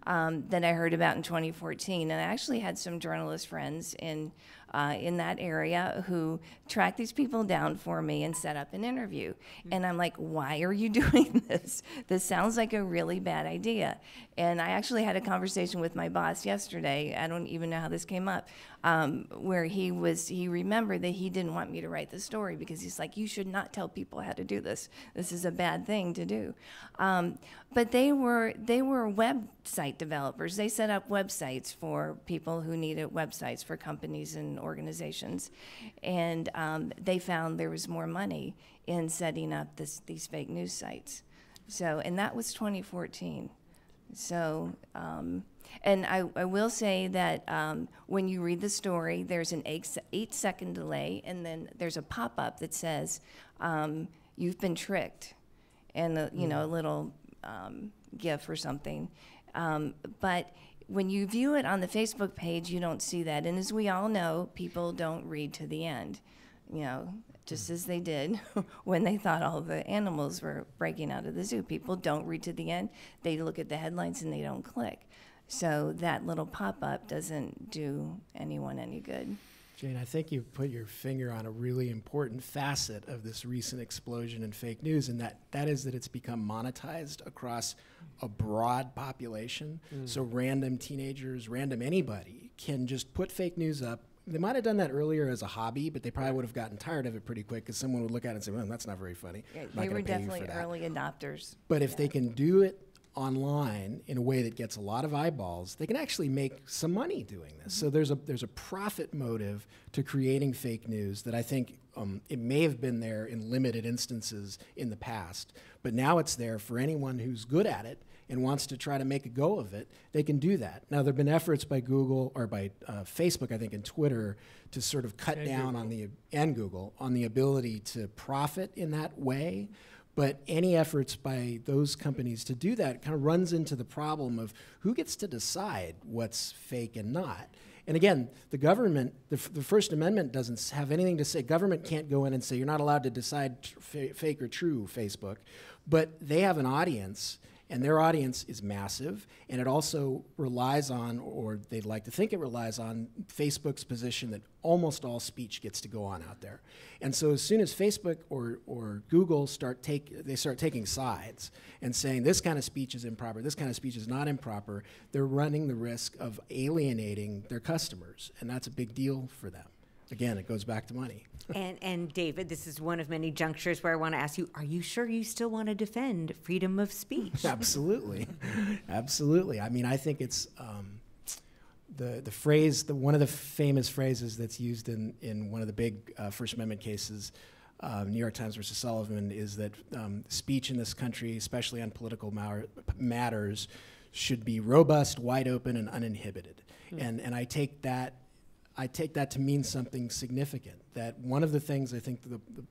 that I heard about in 2014. And I actually had some journalist friends in that area who tracked these people down for me and set up an interview. And I'm like, why are you doing this? This sounds like a really bad idea. And I actually had a conversation with my boss yesterday. I don't even know how this came up. where he remembered that he didn't want me to write the story because he's like, you should not tell people how to do this. This is a bad thing to do. But they were website developers. They set up websites for people who needed websites for companies and organizations. And they found there was more money in setting up these fake news sites. So, and that was 2014. So, and I will say that when you read the story, there's an 8-second delay, and then there's a pop-up that says, you've been tricked, and a little GIF or something. But when you view it on the Facebook page, you don't see that. And as we all know, people don't read to the end, just as they did when they thought all the animals were breaking out of the zoo. People don't read to the end. They look at the headlines and they don't click. So that little pop-up doesn't do anyone any good. Jane, I think you put your finger on a really important facet of this recent explosion in fake news, and that is that it's become monetized across a broad population. So random teenagers, random anybody can just put fake news up. They might have done that earlier as a hobby, but they probably would have gotten tired of it pretty quick because someone would look at it and say, well, that's not very funny. Yeah, they were definitely early adopters. But if they can do it online in a way that gets a lot of eyeballs, they can actually make some money doing this. So there's a profit motive to creating fake news that I think it may have been there in limited instances in the past, but now it's there for anyone who's good at it and wants to try to make a go of it. They can do that. Now, there have been efforts by Google or by Facebook, I think, and Twitter to sort of cut down on Google on the ability to profit in that way. But any efforts by those companies to do that kind of runs into the problem of who gets to decide what's fake and not. And again, the government, the First Amendment doesn't have anything to say. Government can't go in and say, you're not allowed to decide fake or true, Facebook. But they have an audience, and their audience is massive, and it also relies on, or they'd like to think it relies on, Facebook's position that almost all speech gets to go on out there. And so as soon as Facebook or Google start taking sides and saying this kind of speech is improper, this kind of speech is not improper, they're running the risk of alienating their customers, and that's a big deal for them. Again, it goes back to money. And David, this is one of many junctures where I want to ask you, are you sure you still want to defend freedom of speech? Absolutely. Absolutely. I mean, I think it's the phrase, one of the famous phrases that's used in one of the big First Amendment cases, New York Times versus Sullivan, is that speech in this country, especially on political matters, should be robust, wide open, and uninhibited. And I take that to mean something significant, that one of the things I think,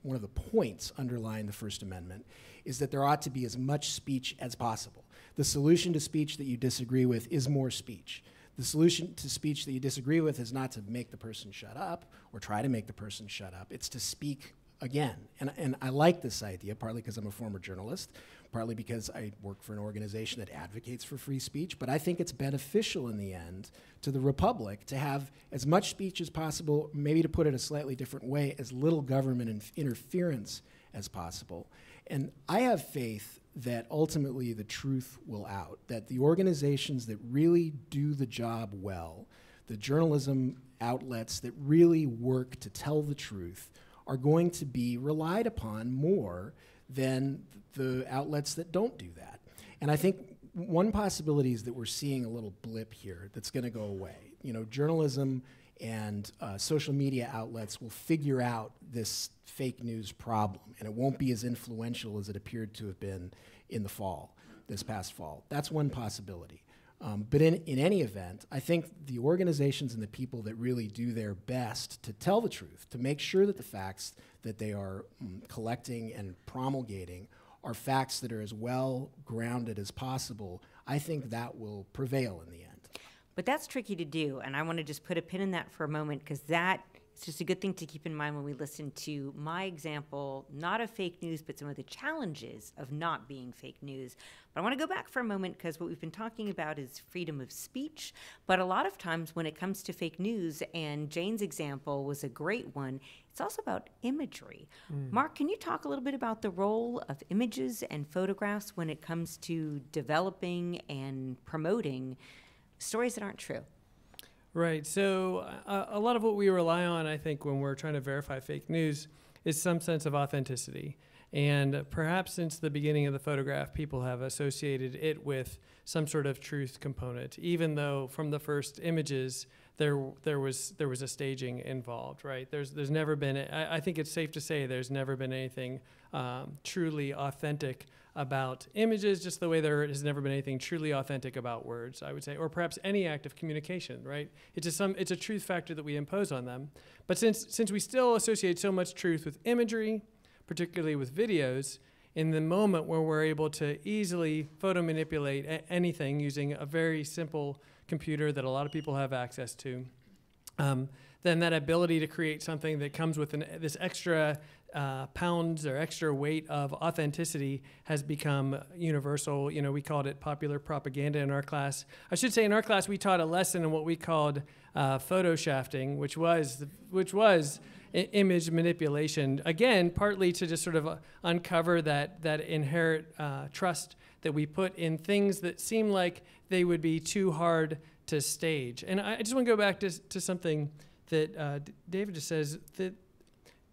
one of the points underlying the First Amendment is that there ought to be as much speech as possible. The solution to speech that you disagree with is more speech. The solution to speech that you disagree with is not to make the person shut up or try to make the person shut up. It's to speak again. And I like this idea, partly because I'm a former journalist, partly because I work for an organization that advocates for free speech, but I think it's beneficial in the end to the republic to have as much speech as possible, maybe to put it a slightly different way, as little government interference as possible. And I have faith that ultimately the truth will out, that the organizations that really do the job well, the journalism outlets that really work to tell the truth, are going to be relied upon more than the outlets that don't do that. And I think one possibility is that we're seeing a little blip here that's going to go away. Journalism and social media outlets will figure out this fake news problem, and it won't be as influential as it appeared to have been in the fall, this past fall. That's one possibility. But in any event, I think the organizations and the people that really do their best to tell the truth, to make sure that the facts that they are collecting and promulgating are facts that are as well grounded as possible, I think that will prevail in the end. But that's tricky to do, and I want to just put a pin in that for a moment, because that is just a good thing to keep in mind when we listen to my example, not of fake news, but some of the challenges of not being fake news. But I want to go back for a moment, because what we've been talking about is freedom of speech, but a lot of times when it comes to fake news, and Jane's example was a great one, it's also about imagery. Mark, can you talk a little bit about the role of images and photographs when it comes to developing and promoting stories that aren't true? Right. So a lot of what we rely on, I think, when we're trying to verify fake news is some sense of authenticity. And perhaps since the beginning of the photograph, people have associated it with some sort of truth component, even though from the first images, there was a staging involved, right? There's never been, I think it's safe to say there's never been anything truly authentic about images, just the way there has never been anything truly authentic about words, I would say, or perhaps any act of communication, right? It's a truth factor that we impose on them. But since we still associate so much truth with imagery, particularly with videos, in the moment where we're able to easily photo manipulate anything using a very simple computer that a lot of people have access to, then that ability to create something that comes with this extra pounds or extra weight of authenticity has become universal. You know, we called it popular propaganda in our class. I should say in our class we taught a lesson in what we called photo shafting, which was image manipulation. Again, partly to just sort of uncover that inherent trust that we put in things that seem like they would be too hard to stage. And I just want to go back to something that David just says, that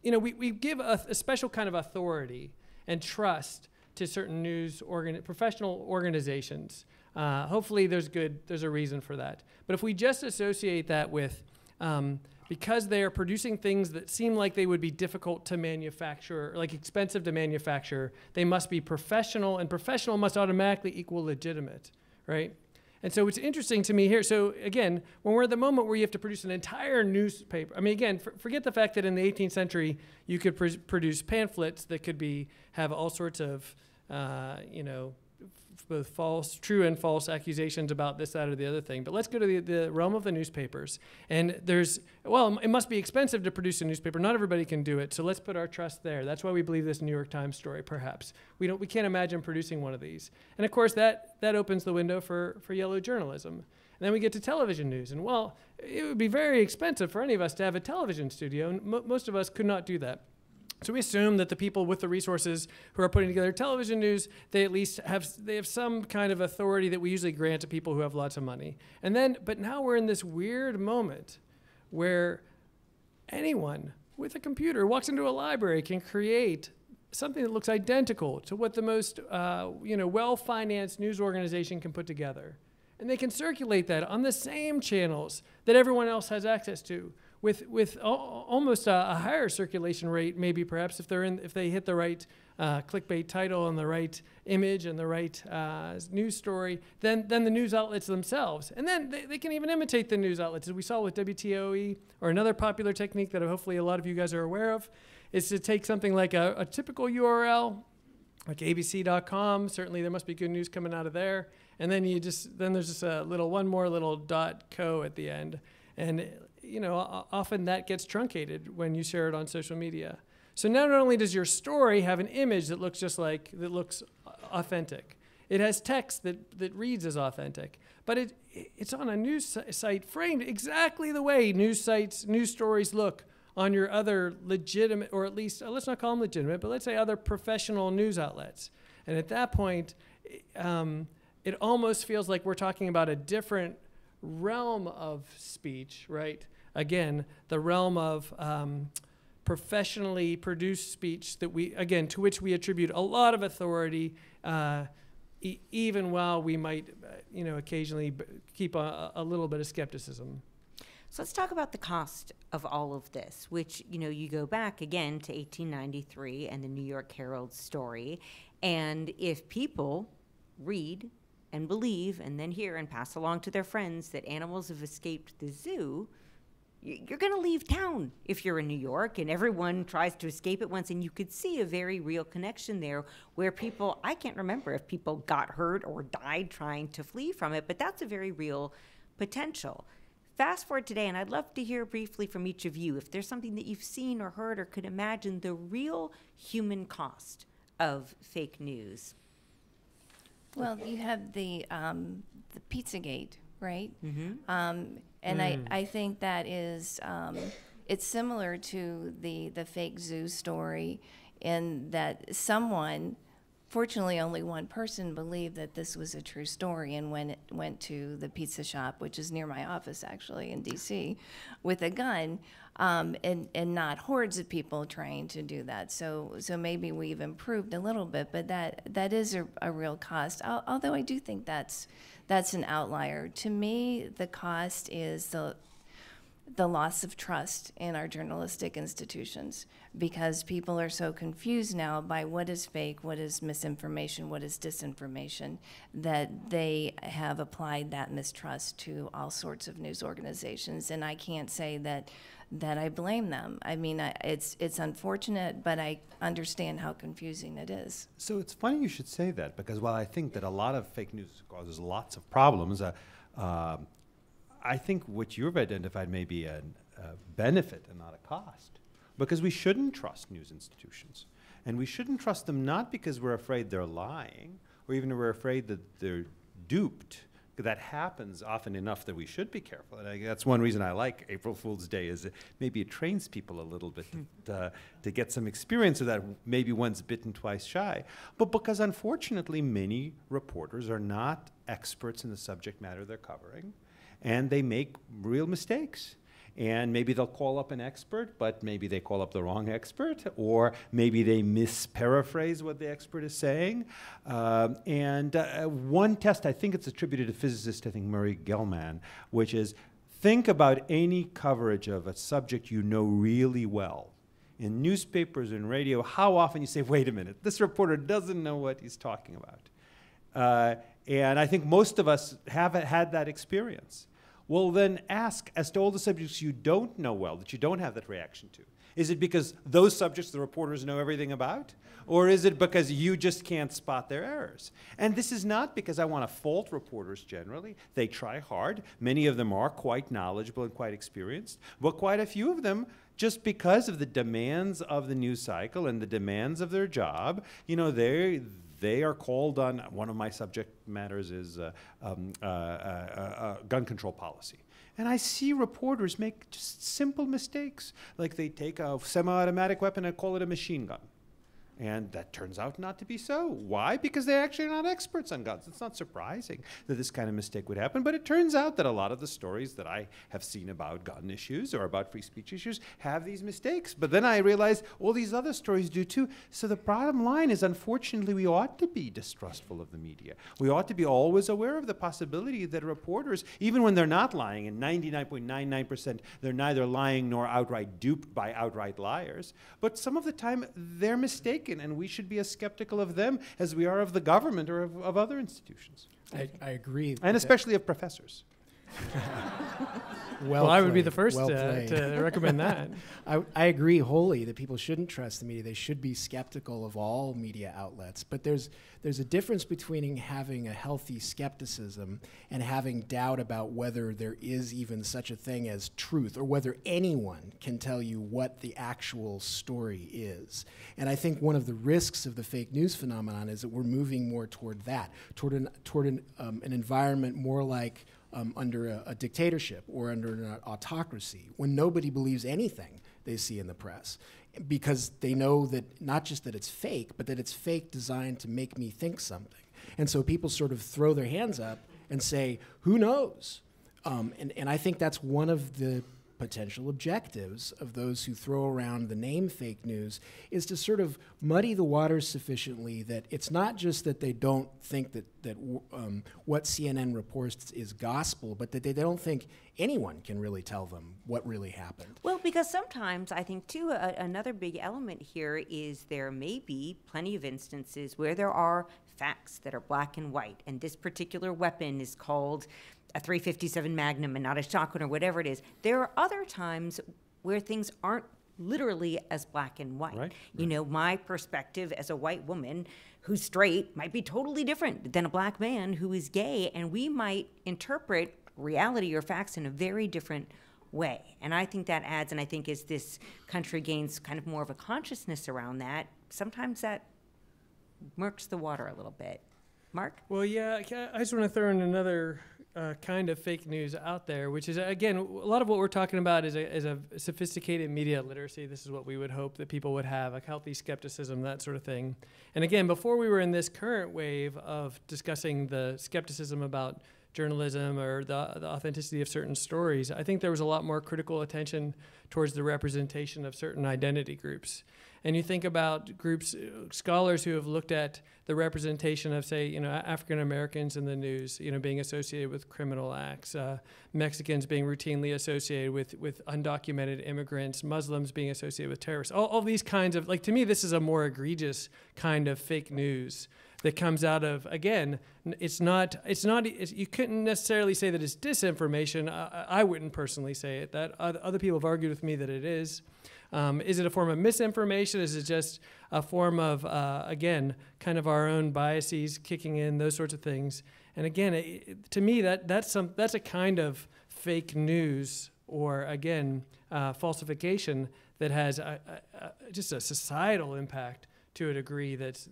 we give a special kind of authority and trust to certain professional organizations. Hopefully there's a reason for that. But if we just associate that with, because they are producing things that seem like they would be difficult to manufacture, like expensive to manufacture, they must be professional, and professional must automatically equal legitimate, right? And so it's interesting to me here. So again, when we're at the moment where you have to produce an entire newspaper, I mean, again, forget the fact that in the 18th century, you could produce pamphlets that could have all sorts of, both true and false accusations about this, that, or the other thing. But let's go to the realm of the newspapers. And it must be expensive to produce a newspaper. Not everybody can do it. So let's put our trust there. That's why we believe this New York Times story, perhaps. We can't imagine producing one of these. And of course, that opens the window for yellow journalism. And then we get to television news. And it would be very expensive for any of us to have a television studio. And most of us could not do that. So we assume that the people with the resources who are putting together television news, they at least have some kind of authority that we usually grant to people who have lots of money. But now we're in this weird moment where anyone with a computer walks into a library can create something that looks identical to what the most well-financed news organization can put together. And they can circulate that on the same channels that everyone else has access to, with almost a higher circulation rate, maybe perhaps if they hit the right clickbait title and the right image and the right news story, than the news outlets themselves. And then they can even imitate the news outlets, as we saw with WTOE, or another popular technique that hopefully a lot of you guys are aware of, is to take something like a typical URL, like abc.com. Certainly there must be good news coming out of there. And then there's just one more little .co at the end. And often that gets truncated when you share it on social media. So not only does your story have an image that looks authentic, it has text that reads as authentic, but it's on a news site framed exactly the way news stories look on your other legitimate, or at least, let's not call them legitimate, but let's say other professional news outlets. And at that point, it almost feels like we're talking about a different realm of speech, right? Again, the realm of professionally produced speech to which we attribute a lot of authority, even while we might, occasionally keep a little bit of skepticism. So let's talk about the cost of all of this, which, you go back again to 1893 and the New York Herald story. And if people read and believe and then hear and pass along to their friends that animals have escaped the zoo, you're going to leave town if you're in New York, and everyone tries to escape at once. And you could see a very real connection there where people, I can't remember if people got hurt or died trying to flee from it, but that's a very real potential. Fast forward today, and I'd love to hear briefly from each of you if there's something that you've seen or heard or could imagine the real human cost of fake news. Well, you have the Pizzagate, right? Mm-hmm. And I think that is, it's similar to the fake zoo story in that someone fortunately, only one person believed that this was a true story, and when it went to the pizza shop, which is near my office actually in D.C., with a gun, and not hordes of people trying to do that. So maybe we've improved a little bit, but that is a real cost. Although I do think that's an outlier. To me, the cost is the loss of trust in our journalistic institutions, because people are so confused now by what is fake, what is misinformation, what is disinformation, that they have applied that mistrust to all sorts of news organizations. And I can't say that I blame them. I mean, it's unfortunate, but I understand how confusing it is. So it's funny you should say that, because while I think that a lot of fake news causes lots of problems, I think what you've identified may be a benefit and not a cost, because we shouldn't trust news institutions. And we shouldn't trust them not because we're afraid they're lying, or even we're afraid that they're duped. That happens often enough that we should be careful. And that's one reason I like April Fool's Day, is maybe it trains people a little bit to get some experience of that, maybe once bitten, twice shy. But because unfortunately many reporters are not experts in the subject matter they're covering, and they make real mistakes. And maybe they'll call up an expert, but maybe they call up the wrong expert, or maybe they misparaphrase what the expert is saying. One test, I think it's attributed to physicist, I think Murray Gell-Mann, which is think about any coverage of a subject you know really well. In newspapers and radio, how often you say, wait a minute, this reporter doesn't know what he's talking about. And I think most of us have had that experience. Well, then ask, as to all the subjects you don't know well, that you don't have that reaction to, is it because those subjects the reporters know everything about? Or is it because you just can't spot their errors? And this is not because I want to fault reporters generally. They try hard. Many of them are quite knowledgeable and quite experienced. But quite a few of them, just because of the demands of the news cycle and the demands of their job, you know, they are called on. One of my subject matters is gun control policy. And I see reporters make just simple mistakes, like they take a semi-automatic weapon and call it a machine gun. And that turns out not to be so. Why? Because they're actually not experts on guns. It's not surprising that this kind of mistake would happen, but it turns out that a lot of the stories that I have seen about gun issues or about free speech issues have these mistakes. But then I realized all these other stories do too. So the bottom line is, unfortunately, we ought to be distrustful of the media. We ought to be always aware of the possibility that reporters, even when they're not lying, and 99.99% they're neither lying nor outright duped by outright liars, but some of the time they're mistaken. And we should be as skeptical of them as we are of the government or of other institutions. I agree. And especially of professors. Well, I would be played. the first Well to recommend that. I agree wholly that people shouldn't trust the media. They should be skeptical of all media outlets. But there's a difference between having a healthy skepticism and having doubt about whether there is even such a thing as truth, or whether anyone can tell you what the actual story is. And I think one of the risks of the fake news phenomenon is that we're moving more toward that, toward an environment more like under a dictatorship or under an autocracy, when nobody believes anything they see in the press, because they know that not just that it's fake, but that it's fake designed to make me think something. And so people sort of throw their hands up and say, who knows? And I think that's one of the potential objectives of those who throw around the name fake news, is to sort of muddy the waters sufficiently that it's not just that they don't think that what CNN reports is gospel, but that they don't think anyone can really tell them what really happened. Well, because sometimes I think, too, another big element here is there may be plenty of instances where there are facts that are black and white, and this particular weapon is called a .357 Magnum and not a shotgun or whatever it is. There are other times where things aren't literally as black and white. Right. You know, my perspective as a white woman who's straight might be totally different than a black man who is gay, and we might interpret reality or facts in a very different way. And I think that adds, and I think as this country gains kind of more of a consciousness around that, sometimes that murks the water a little bit. Mark? Well, yeah, I just want to throw in another kind of fake news out there, which is, again, a lot of what we're talking about is a sophisticated media literacy. This is what we would hope that people would have, like healthy skepticism, that sort of thing. And again, before we were in this current wave of discussing the skepticism about journalism or the authenticity of certain stories, I think there was a lot more critical attention towards the representation of certain identity groups. And you think about groups, scholars who have looked at the representation of, say, African Americans in the news, being associated with criminal acts, Mexicans being routinely associated with undocumented immigrants, Muslims being associated with terrorists. All these kinds of, to me, this is a more egregious kind of fake news that comes out of, again, you couldn't necessarily say that it's disinformation. I wouldn't personally say it. That other people have argued with me that it is. Is it a form of misinformation? Is it just a form of, again, kind of our own biases kicking in, those sorts of things? And again, to me, that's a kind of fake news or, again, falsification that has just a societal impact to a degree that's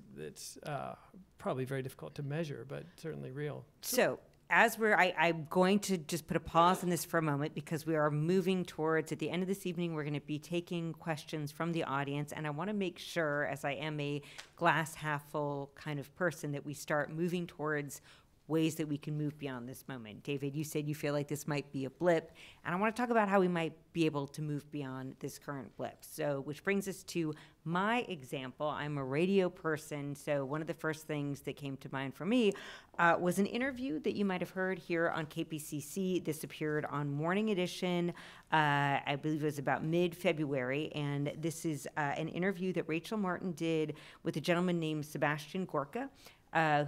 probably very difficult to measure, but certainly real. So I'm going to just put a pause on this for a moment because we are moving towards, at the end of this evening, we're going to be taking questions from the audience. And I want to make sure, as I am a glass half full kind of person, that we start moving towards ways that we can move beyond this moment. David, you said you feel like this might be a blip, and I want to talk about how we might be able to move beyond this current blip. So, which brings us to my example. I'm a radio person, so one of the first things that came to mind for me was an interview that you might have heard here on KPCC. This appeared on Morning Edition, I believe it was about mid-February, and this is an interview that Rachel Martin did with a gentleman named Sebastian Gorka,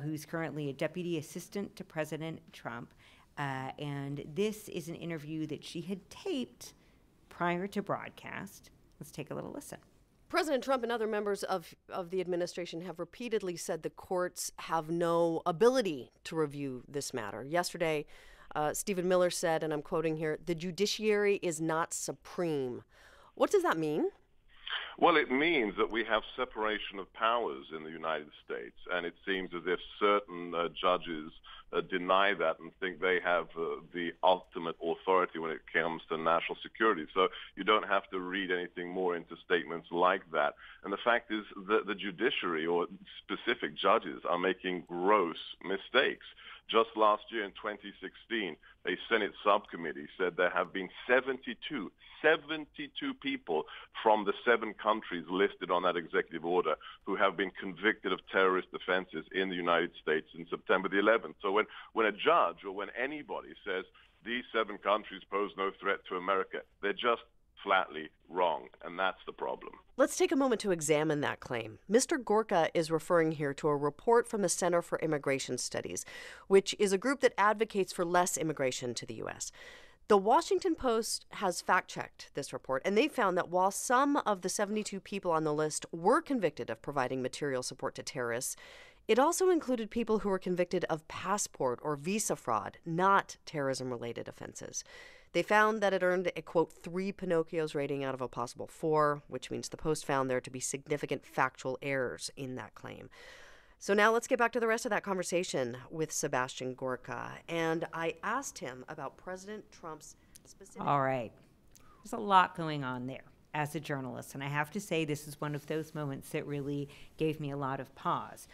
who's currently a deputy assistant to President Trump. And this is an interview that she had taped prior to broadcast. Let's take a little listen. President Trump and other members of the administration have repeatedly said the courts have no ability to review this matter. Yesterday, Stephen Miller said, and I'm quoting here, "The judiciary is not supreme." What does that mean? Well, it means that we have separation of powers in the United States, and it seems as if certain judges deny that and think they have the ultimate authority when it comes to national security. So you don't have to read anything more into statements like that. And the fact is that the judiciary or specific judges are making gross mistakes. Just last year in 2016, a Senate subcommittee said there have been 72 people from the 7 countries listed on that executive order who have been convicted of terrorist offenses in the United States in September the 11th. So when a judge or when anybody says these 7 countries pose no threat to America, they're just flatly wrong, and that's the problem. Let's take a moment to examine that claim. Mr. Gorka is referring here to a report from the Center for Immigration Studies, which is a group that advocates for less immigration to the U.S. The Washington Post has fact-checked this report, and they found that while some of the 72 people on the list were convicted of providing material support to terrorists, it also included people who were convicted of passport or visa fraud, not terrorism-related offenses. They found that it earned a, quote, 3 Pinocchios rating out of a possible 4, which means the Post found there to be significant factual errors in that claim. So now let's get back to the rest of that conversation with Sebastian Gorka. And I asked him about President Trump's specific... All right. There's a lot going on there as a journalist. And I have to say this is one of those moments that really gave me a lot of pause.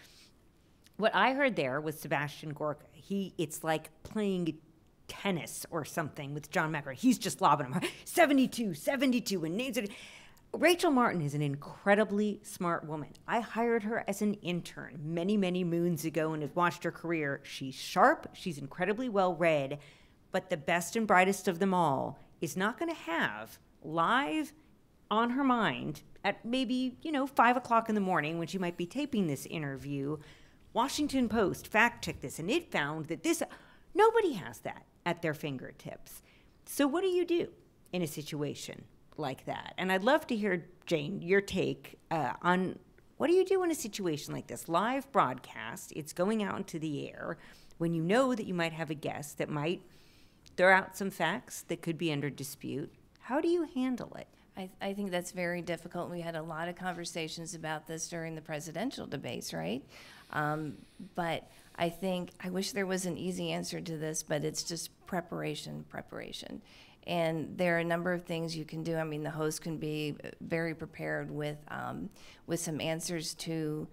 What I heard there was Sebastian Gorka. It's like playing tennis or something with John McEnroe. He's just lobbing them. 72, and names it. Rachel Martin is an incredibly smart woman. I hired her as an intern many, many moons ago and have watched her career. She's sharp. She's incredibly well read. But the best and brightest of them all is not going to have live on her mind at maybe, 5 o'clock in the morning when she might be taping this interview. Washington Post fact-checked this, and it found that nobody has that at their fingertips. So what do you do in a situation like that? And I'd love to hear, Jane, your take on what do you do in a situation like this? Live broadcast, it's going out into the air when you know that you might have a guest that might throw out some facts that could be under dispute. How do you handle it? I think that's very difficult. We had a lot of conversations about this during the presidential debates, right? But I wish there was an easy answer to this, but it's just preparation. And there are a number of things you can do. I mean, the host can be very prepared with some answers to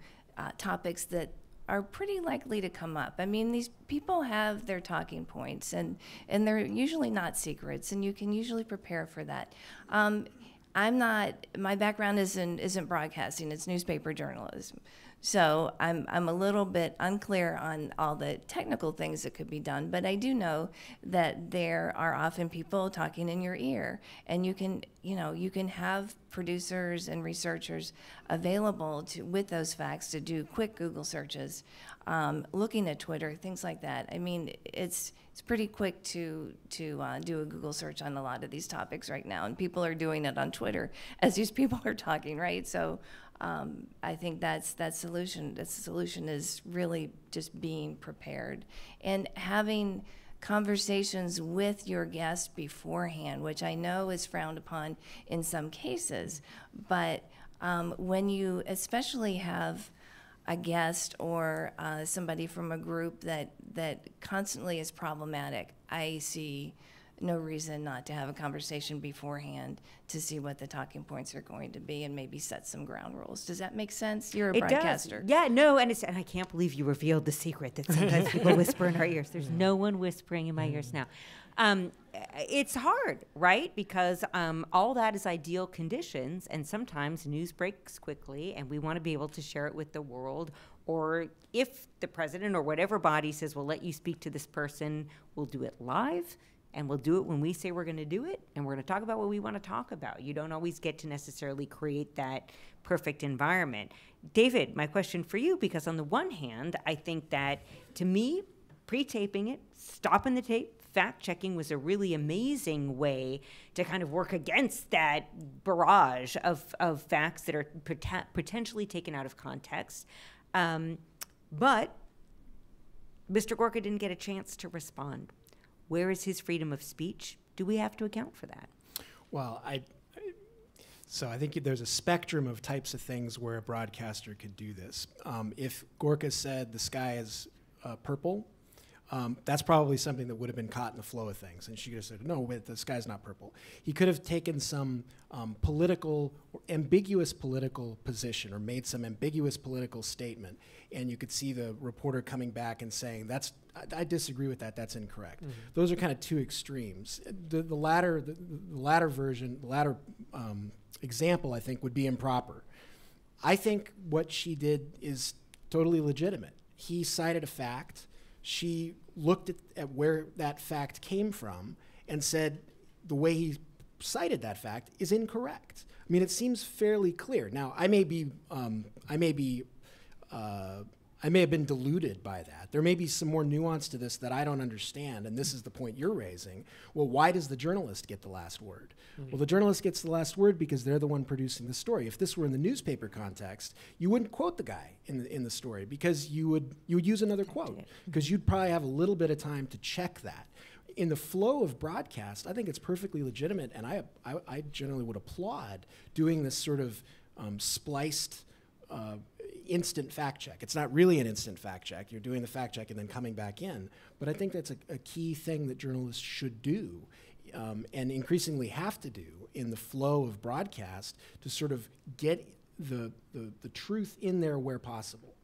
topics that are pretty likely to come up. I mean, these people have their talking points, and they're usually not secrets, and you can usually prepare for that. My background isn't broadcasting, it's newspaper journalism. So I'm a little bit unclear on all the technical things that could be done, but I do know that there are often people talking in your ear, and you can have producers and researchers available with those facts to do quick Google searches, looking at Twitter, things like that. I mean, it's pretty quick to do a Google search on a lot of these topics right now, and people are doing it on Twitter as these people are talking, right? So I think that's the solution. The solution is really just being prepared and having conversations with your guest beforehand, which I know is frowned upon in some cases. But when you especially have a guest or somebody from a group that constantly is problematic, I see no reason not to have a conversation beforehand to see what the talking points are going to be and maybe set some ground rules. Does that make sense? You're a broadcaster. Does. Yeah, no, and I can't believe you revealed the secret that sometimes people whisper in our ears. There's no one whispering in my ears now. It's hard, right? Because all that is ideal conditions, and sometimes news breaks quickly, and we want to be able to share it with the world. Or if the president or whatever body says, we'll let you speak to this person, we'll do it live. And we'll do it when we say we're going to do it, and we're going to talk about what we want to talk about. You don't always get to necessarily create that perfect environment. David, my question for you, because on the one hand, I think that, to me, pre-taping it, stopping the tape, fact-checking was a really amazing way to kind of work against that barrage of facts that are potentially taken out of context. But Mr. Gorka didn't get a chance to respond. Where is his freedom of speech? Do we have to account for that? Well, I think there's a spectrum of types of things where a broadcaster could do this. If Gorka said the sky is purple, that's probably something that would have been caught in the flow of things, and she could have said, no, wait, the sky's not purple. He could have taken some ambiguous political position or made some ambiguous political statement, and you could see the reporter coming back and saying, I disagree with that, that's incorrect. Mm-hmm. Those are kind of two extremes. The latter example, I think, would be improper. I think what she did is totally legitimate. He cited a fact. She looked at where that fact came from and said the way he cited that fact is incorrect. I mean, it seems fairly clear. Now, I may have been deluded by that. There may be some more nuance to this that I don't understand, and this is the point you're raising. Well, why does the journalist get the last word? Mm-hmm. Well, the journalist gets the last word because they're the one producing the story. If this were in the newspaper context, you wouldn't quote the guy in the story because you would use another quote because you'd probably have a little bit of time to check that. In the flow of broadcast, I think it's perfectly legitimate, and I generally would applaud doing this sort of spliced instant fact check. It's not really an instant fact check. You're doing the fact check and then coming back in. But I think that's a key thing that journalists should do and increasingly have to do in the flow of broadcast to sort of get the truth in there where possible.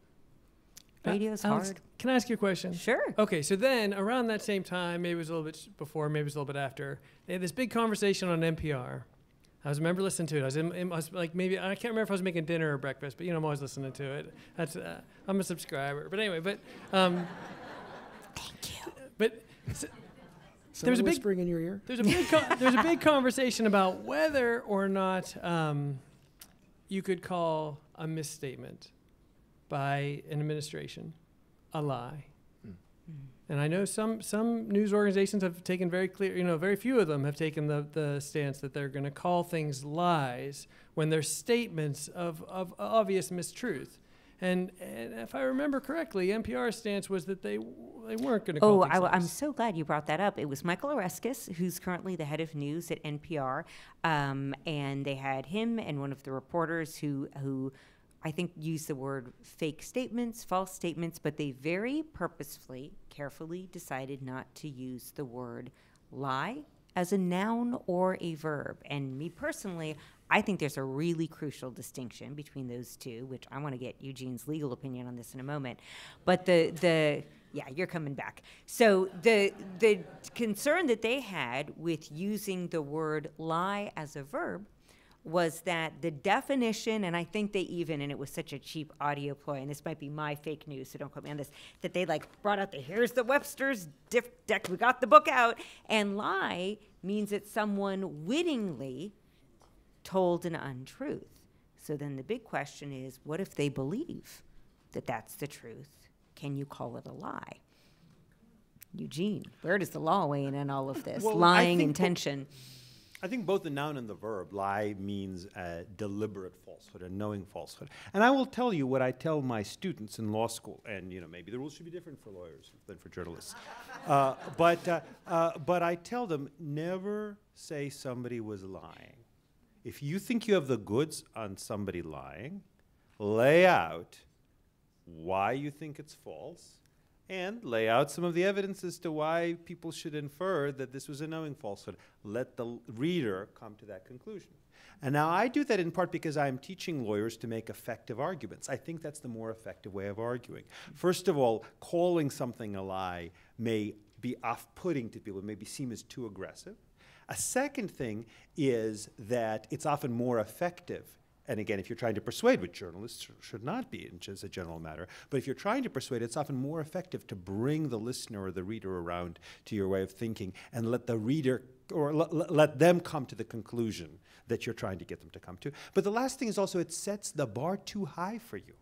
Radio's Alex, hard. Can I ask you a question? Sure. Okay, so then around that same time, maybe it was a little bit before, maybe it was a little bit after, they had this big conversation on NPR. I remember listening to it. I was like, maybe, I can't remember if I was making dinner or breakfast, but I'm always listening to it. That's I'm a subscriber. But anyway, thank you. But there's a whispering in your ear. There's a big conversation about whether or not you could call a misstatement by an administration a lie. And I know some news organizations have taken very clear, very few of them have taken the stance that they're going to call things lies when they're statements of obvious mistruth. And if I remember correctly, NPR's stance was that they weren't going to Oh, call things I'm lies. so glad you brought that up. It was Michael Oreskes, who's currently the head of news at NPR, and they had him and one of the reporters who I think used the word fake statements, false statements, but they very purposefully, carefully decided not to use the word lie as a noun or a verb. And me personally, I think there's a really crucial distinction between those two, which I want to get Eugene's legal opinion on this in a moment. But yeah, you're coming back. So the concern that they had with using the word lie as a verb was that the definition, and I think they even, and it was such a cheap audio ploy, and this might be my fake news, so don't quote me on this, that they like brought out here's the Webster's deck, we got the book out, and lie means that someone wittingly told an untruth. So then the big question is, what if they believe that that's the truth? Can you call it a lie? Eugene, where does the law weigh in all of this? Well, Lying, intention. I think both the noun and the verb, lie means a deliberate falsehood, a knowing falsehood. And I will tell you what I tell my students in law school, and maybe the rules should be different for lawyers than for journalists. But I tell them, never say somebody was lying. If you think you have the goods on somebody lying, lay out why you think it's false, and lay out some of the evidence as to why people should infer that this was a knowing falsehood. Let the reader come to that conclusion. And now I do that in part because I'm teaching lawyers to make effective arguments. I think that's the more effective way of arguing. First of all, calling something a lie may be off-putting to people, maybe seem as too aggressive. A second thing is that it's often more effective. And again, if you're trying to persuade, which journalists should not be, as a general matter, but if you're trying to persuade, it's often more effective to bring the listener or the reader around to your way of thinking and let the reader, or let them come to the conclusion that you're trying to get them to come to. But the last thing is also it sets the bar too high for you.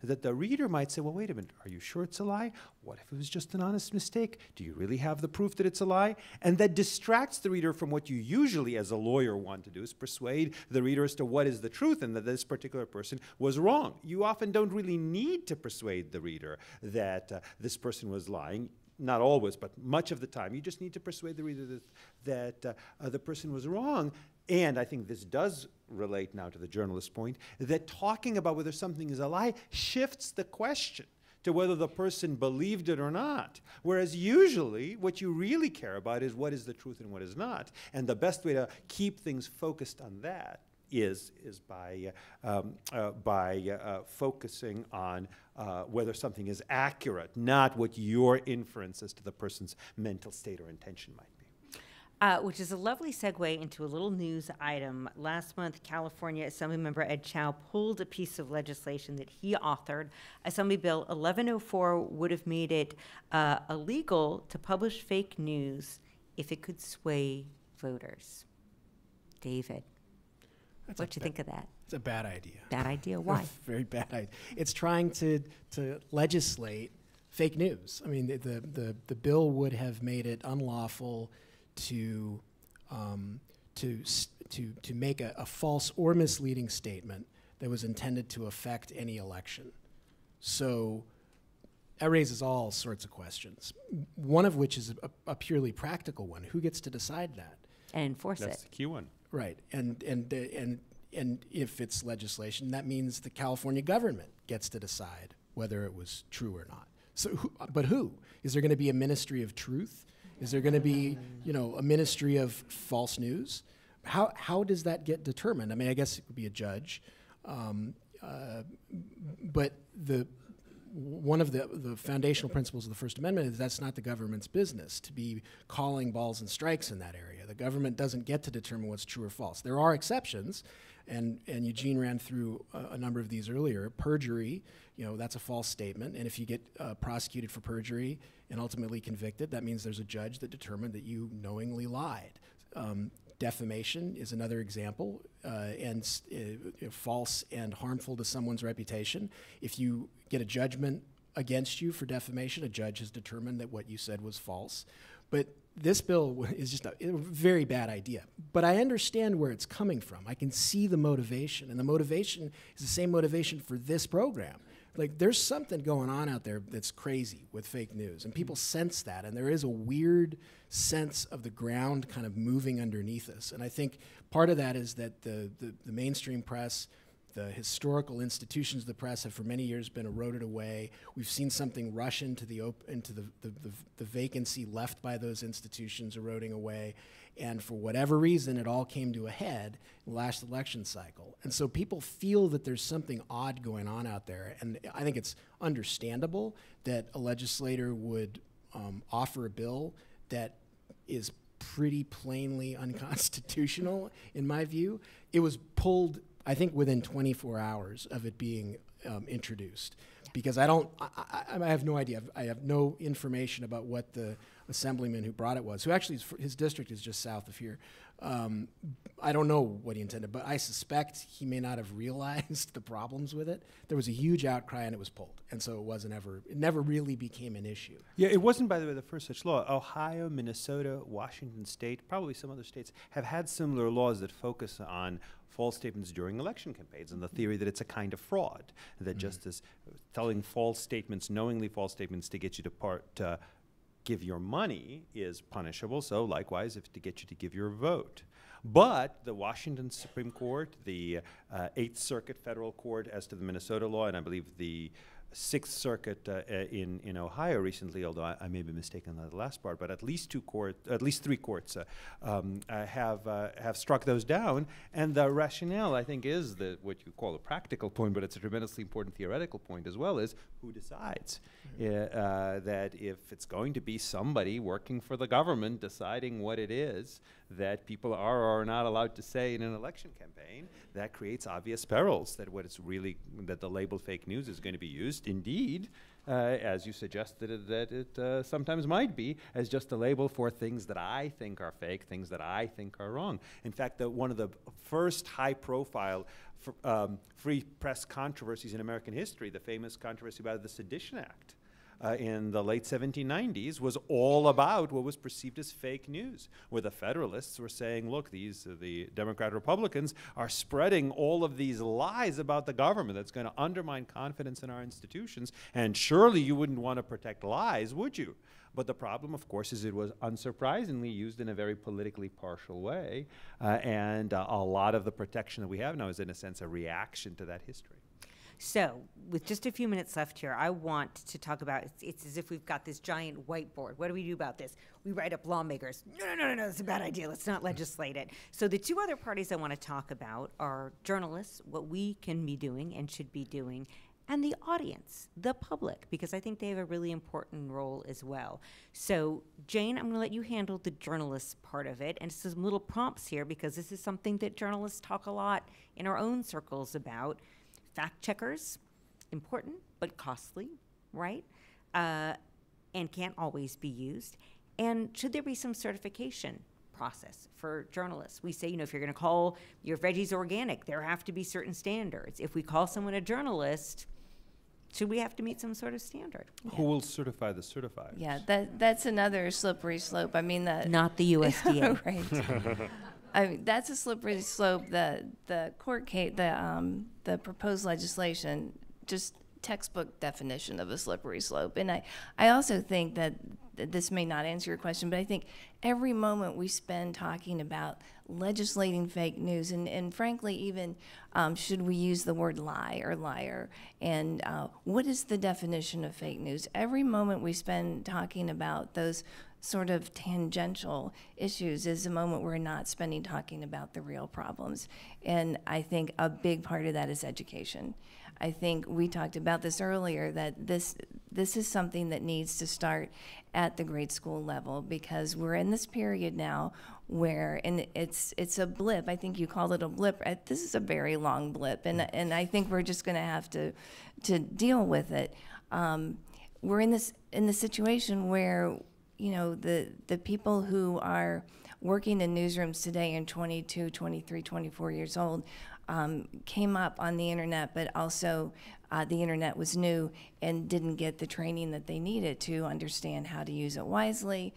That the reader might say, well, wait a minute, are you sure it's a lie? What if it was just an honest mistake? Do you really have the proof that it's a lie? And that distracts the reader from what you usually, as a lawyer, want to do, is persuade the reader as to what is the truth and that this particular person was wrong. You often don't really need to persuade the reader that this person was lying. Not always, but much of the time. You just need to persuade the reader that the person was wrong. And I think this does relate now to the journalist's point, that talking about whether something is a lie shifts the question to whether the person believed it or not. Whereas usually what you really care about is what is the truth and what is not. And the best way to keep things focused on that is by focusing on whether something is accurate, not what your inference as to the person's mental state or intention might be. Which is a lovely segue into a little news item. Last month, California Assemblymember Ed Chow pulled a piece of legislation that he authored. Assembly Bill 1104 would have made it illegal to publish fake news if it could sway voters. David, what do you think of that? It's a bad idea. Bad idea? Why? Very bad idea. It's trying to legislate fake news. I mean, the bill would have made it unlawful to make a false or misleading statement that was intended to affect any election. So that raises all sorts of questions. One of which is a purely practical one: who gets to decide that And enforce it. That's the key one. Right? And if it's legislation, that means the California government gets to decide whether it was true or not. So, but who? Is there going to be a ministry of truth? Is there going to be, a ministry of false news? How does that get determined? I mean, I guess it could be a judge, but one of the foundational principles of the First Amendment is that's not the government's business to be calling balls and strikes in that area. The government doesn't get to determine what's true or false. There are exceptions, and Eugene ran through a number of these earlier. Perjury, that's a false statement, and if you get prosecuted for perjury and ultimately convicted, that means there's a judge that determined that you knowingly lied. Defamation is another example, and false and harmful to someone's reputation. If you get a judgment against you for defamation, a judge has determined that what you said was false. But this bill is just a very bad idea. But I understand where it's coming from. I can see the motivation, and the motivation is the same motivation for this program. Like, there's something going on out there that's crazy with fake news, and people sense that, and there is a weird sense of the ground kind of moving underneath us. And I think part of that is that the mainstream press, the historical institutions of the press have for many years been eroded away. We've seen something rush into the vacancy left by those institutions eroding away. And for whatever reason, it all came to a head in the last election cycle. And so people feel that there's something odd going on out there. And I think it's understandable that a legislator would offer a bill that is pretty plainly unconstitutional, in my view. It was pulled, I think, within 24 hours of it being introduced, because I have no idea. I have no information about what the assemblyman who brought it was, who actually his district is just south of here. I don't know what he intended, but I suspect he may not have realized the problems with it. There was a huge outcry and it was pulled, and so it never really became an issue. Yeah, it wasn't, by the way, the first such law. Ohio, Minnesota, Washington State, probably some other states have had similar laws that focus on false statements during election campaigns, and the theory that it's a kind of fraud, that just as telling false statements, knowingly false statements to get you to give your money is punishable, so likewise if to get you to give your vote. But the Washington Supreme Court, the 8th Circuit Federal Court as to the Minnesota law, and I believe the 6th Circuit in Ohio recently, although I may be mistaken on the last part, but at least 3 courts have struck those down. And the rationale, I think, is what you call a practical point, but it's a tremendously important theoretical point as well, is who decides that if it's going to be somebody working for the government deciding what it is that people are or are not allowed to say in an election campaign, that creates obvious perils that that the label fake news is going to be used, indeed, as you suggested, that it sometimes might be as just a label for things that I think are fake, things that I think are wrong. In fact, one of the first high-profile free press controversies in American history, the famous controversy about the Sedition Act, in the late 1790s, was all about what was perceived as fake news, where the Federalists were saying, look, the Democrat Republicans are spreading all of these lies about the government that's going to undermine confidence in our institutions, and surely you wouldn't want to protect lies, would you? But the problem, of course, is it was unsurprisingly used in a very politically partial way, and a lot of the protection that we have now is, in a sense, a reaction to that history. So, with just a few minutes left here, I want to talk about, it's as if we've got this giant whiteboard. What do we do about this? We write up lawmakers. No, that's a bad idea. Let's not legislate it. So the two other parties I want to talk about are journalists, what we can be doing and should be doing, and the audience, the public, because I think they have a really important role as well. So, Jane, I'm going to let you handle the journalist part of it, and some little prompts here, because this is something that journalists talk a lot in our own circles about. Fact checkers, important but costly, right? And can't always be used. And should there be some certification process for journalists? We say, if you're going to call your veggies organic, there have to be certain standards. If we call someone a journalist, should we have to meet some sort of standard? Who will certify the certifiers? Yeah, that's another slippery slope. I mean, not the USDA. Right. I mean, that's a slippery slope. The court case, the proposed legislation, just textbook definition of a slippery slope. And I also think that this may not answer your question, but I think every moment we spend talking about legislating fake news, and frankly, even should we use the word lie or liar, and what is the definition of fake news? Every moment we spend talking about those sort of tangential issues is a moment we're not spending talking about the real problems. And I think a big part of that is education. I think we talked about this earlier, that this is something that needs to start at the grade school level, because we're in this period now where, and it's a blip. I think you called it a blip. This is a very long blip, and I think we're just going to have to deal with it. We're in the situation where the people who are working in newsrooms today and 22, 23, 24 years old came up on the internet, but also the internet was new and didn't get the training that they needed to understand how to use it wisely,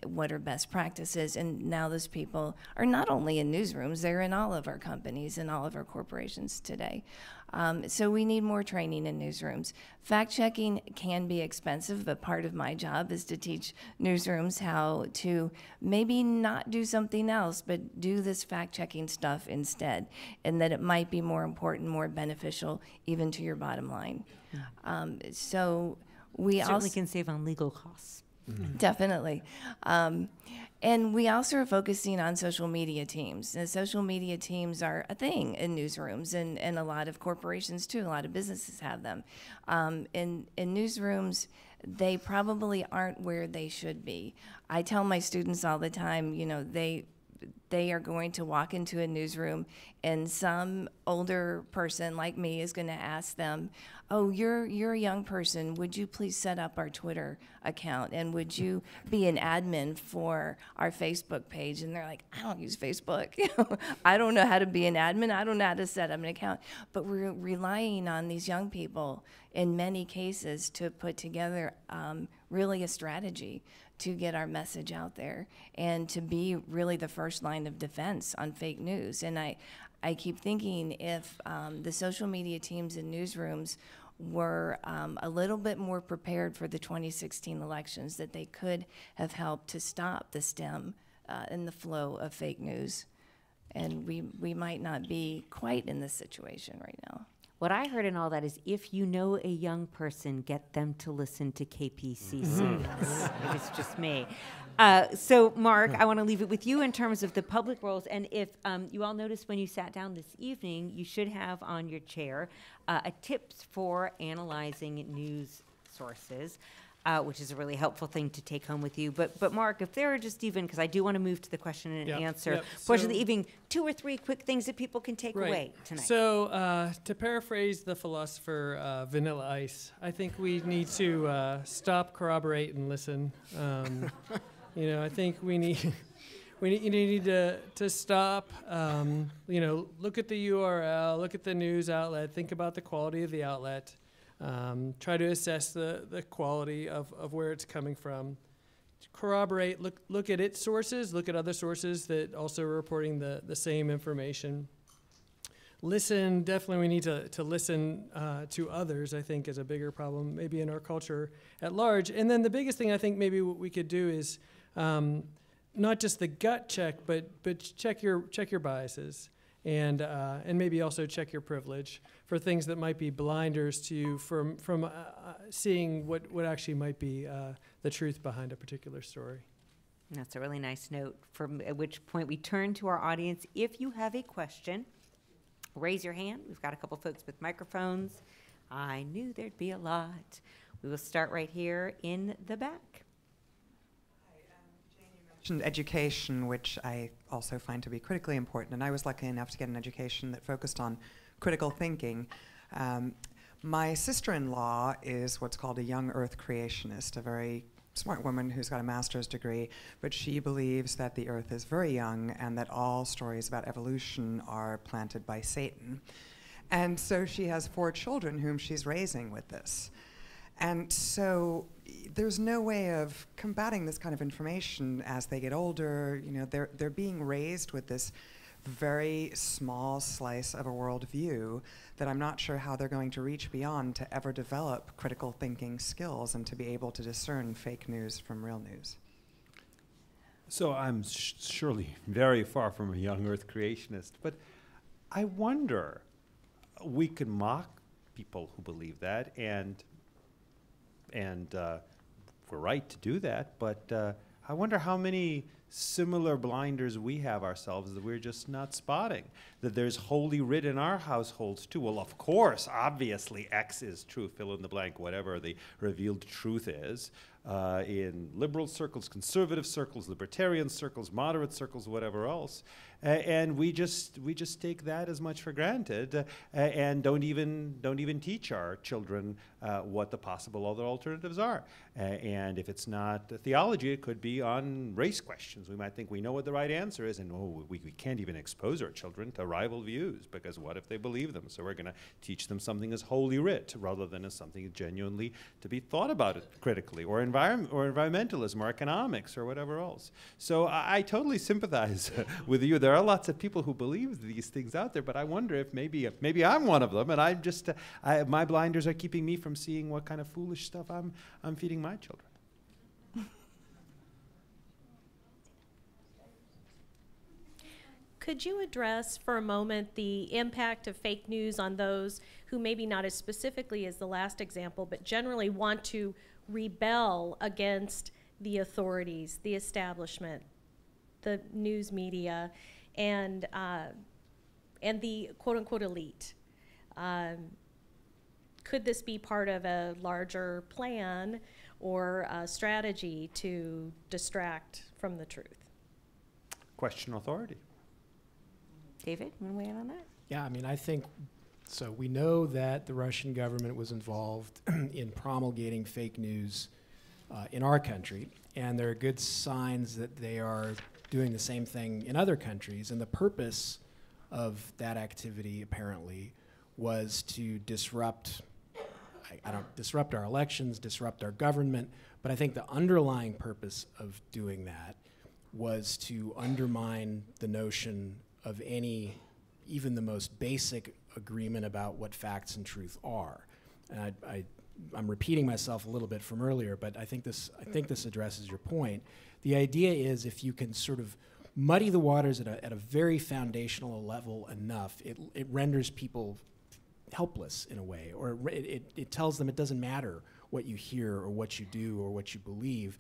what are best practices. And now those people are not only in newsrooms, they're in all of our companies and all of our corporations today. So we need more training in newsrooms. Fact-checking can be expensive, but part of my job is to teach newsrooms how to maybe not do something else, but do this fact-checking stuff instead, and that it might be more important, more beneficial, even to your bottom line. So we Certainly also can save on legal costs. Definitely. And we also are focusing on social media teams. And social media teams are a thing in newsrooms, and a lot of corporations too. A lot of businesses have them. In newsrooms, they probably aren't where they should be. I tell my students all the time, you know, they are going to walk into a newsroom and some older person like me is going to ask them, oh, you're a young person, would you please set up our Twitter account, and would you be an admin for our Facebook page? And they're like, I don't use Facebook. I don't know how to be an admin. I don't know how to set up an account. But we're relying on these young people in many cases to put together really a strategy to get our message out there and to be really the first line of defense on fake news. And I keep thinking if the social media teams in newsrooms were a little bit more prepared for the 2016 elections, that they could have helped to stop the stem and the flow of fake news. And we might not be quite in this situation right now. What I heard in all that is, if you know a young person, get them to listen to KPCC. It was just me. So, Mark, I want to leave it with you in terms of the public roles. And if you all noticed when you sat down this evening, you should have on your chair a tips for analyzing news sources. Which is a really helpful thing to take home with you. But Mark, if there are just even, because I do want to move to the question and answer portion of the evening, 2 or 3 quick things that people can take away tonight. So to paraphrase the philosopher Vanilla Ice, I think we need to stop, corroborate, and listen. You know, I think we need to stop. You know, look at the URL, look at the news outlet, think about the quality of the outlet. Try to assess the quality of where it's coming from. Corroborate, look at its sources, look at other sources that also are reporting the same information. Listen, definitely we need to listen to others, I think, is a bigger problem maybe in our culture at large. And then the biggest thing I think maybe what we could do is not just the gut check, but check your biases. And maybe also check your privilege for things that might be blinders to you from seeing what actually might be the truth behind a particular story. That's a really nice note, from at which point we turn to our audience. If you have a question, raise your hand. We've got a couple folks with microphones. I knew there'd be a lot. We will start right here in the back. Education, which I also find to be critically important, and I was lucky enough to get an education that focused on critical thinking. My sister-in-law is what's called a young earth creationist, a very smart woman who's got a master's degree, but she believes that the earth is very young and that all stories about evolution are planted by Satan. And so she has 4 children whom she's raising with this. And so there's no way of combating this kind of information as they get older. You know, they're being raised with this very small slice of a worldview that I'm not sure how they're going to reach beyond to ever develop critical thinking skills and to be able to discern fake news from real news. So I'm surely very far from a young earth creationist, but I wonder, we could mock people who believe that, and we're right to do that, but I wonder how many similar blinders we have ourselves that we're just not spotting, that there's Holy Writ in our households too. Well, of course, obviously X is true, fill in the blank, whatever the revealed truth is, in liberal circles, conservative circles, libertarian circles, moderate circles, whatever else. And we just take that as much for granted, and don't even teach our children what the possible other alternatives are. And if it's not theology, it could be on race questions. We might think we know what the right answer is, and we can't even expose our children to rival views, because what if they believe them? So we're going to teach them something as holy writ rather than as something genuinely to be thought about it critically, or environmentalism or economics or whatever else. So I totally sympathize with you. There are lots of people who believe these things out there, but I wonder if maybe I'm one of them, and I'm just my blinders are keeping me from seeing what kind of foolish stuff I'm feeding my children. Could you address for a moment the impact of fake news on those who maybe not as specifically as the last example, but generally want to rebel against the authorities, the establishment, the news media, and the quote-unquote elite? Could this be part of a larger plan or a strategy to distract from the truth? Question authority. David, want to weigh in on that? Yeah, I mean, I think, so we know that the Russian government was involved in promulgating fake news in our country, and there are good signs that they are doing the same thing in other countries, and the purpose of that activity, apparently, was to disrupt our elections, disrupt our government, but I think the underlying purpose of doing that was to undermine the notion of any, even the most basic agreement about what facts and truth are. And I'm repeating myself a little bit from earlier, but I think this addresses your point. The idea is, if you can sort of muddy the waters at a very foundational level enough, it renders people helpless in a way, or it tells them it doesn't matter what you hear or what you do or what you believe.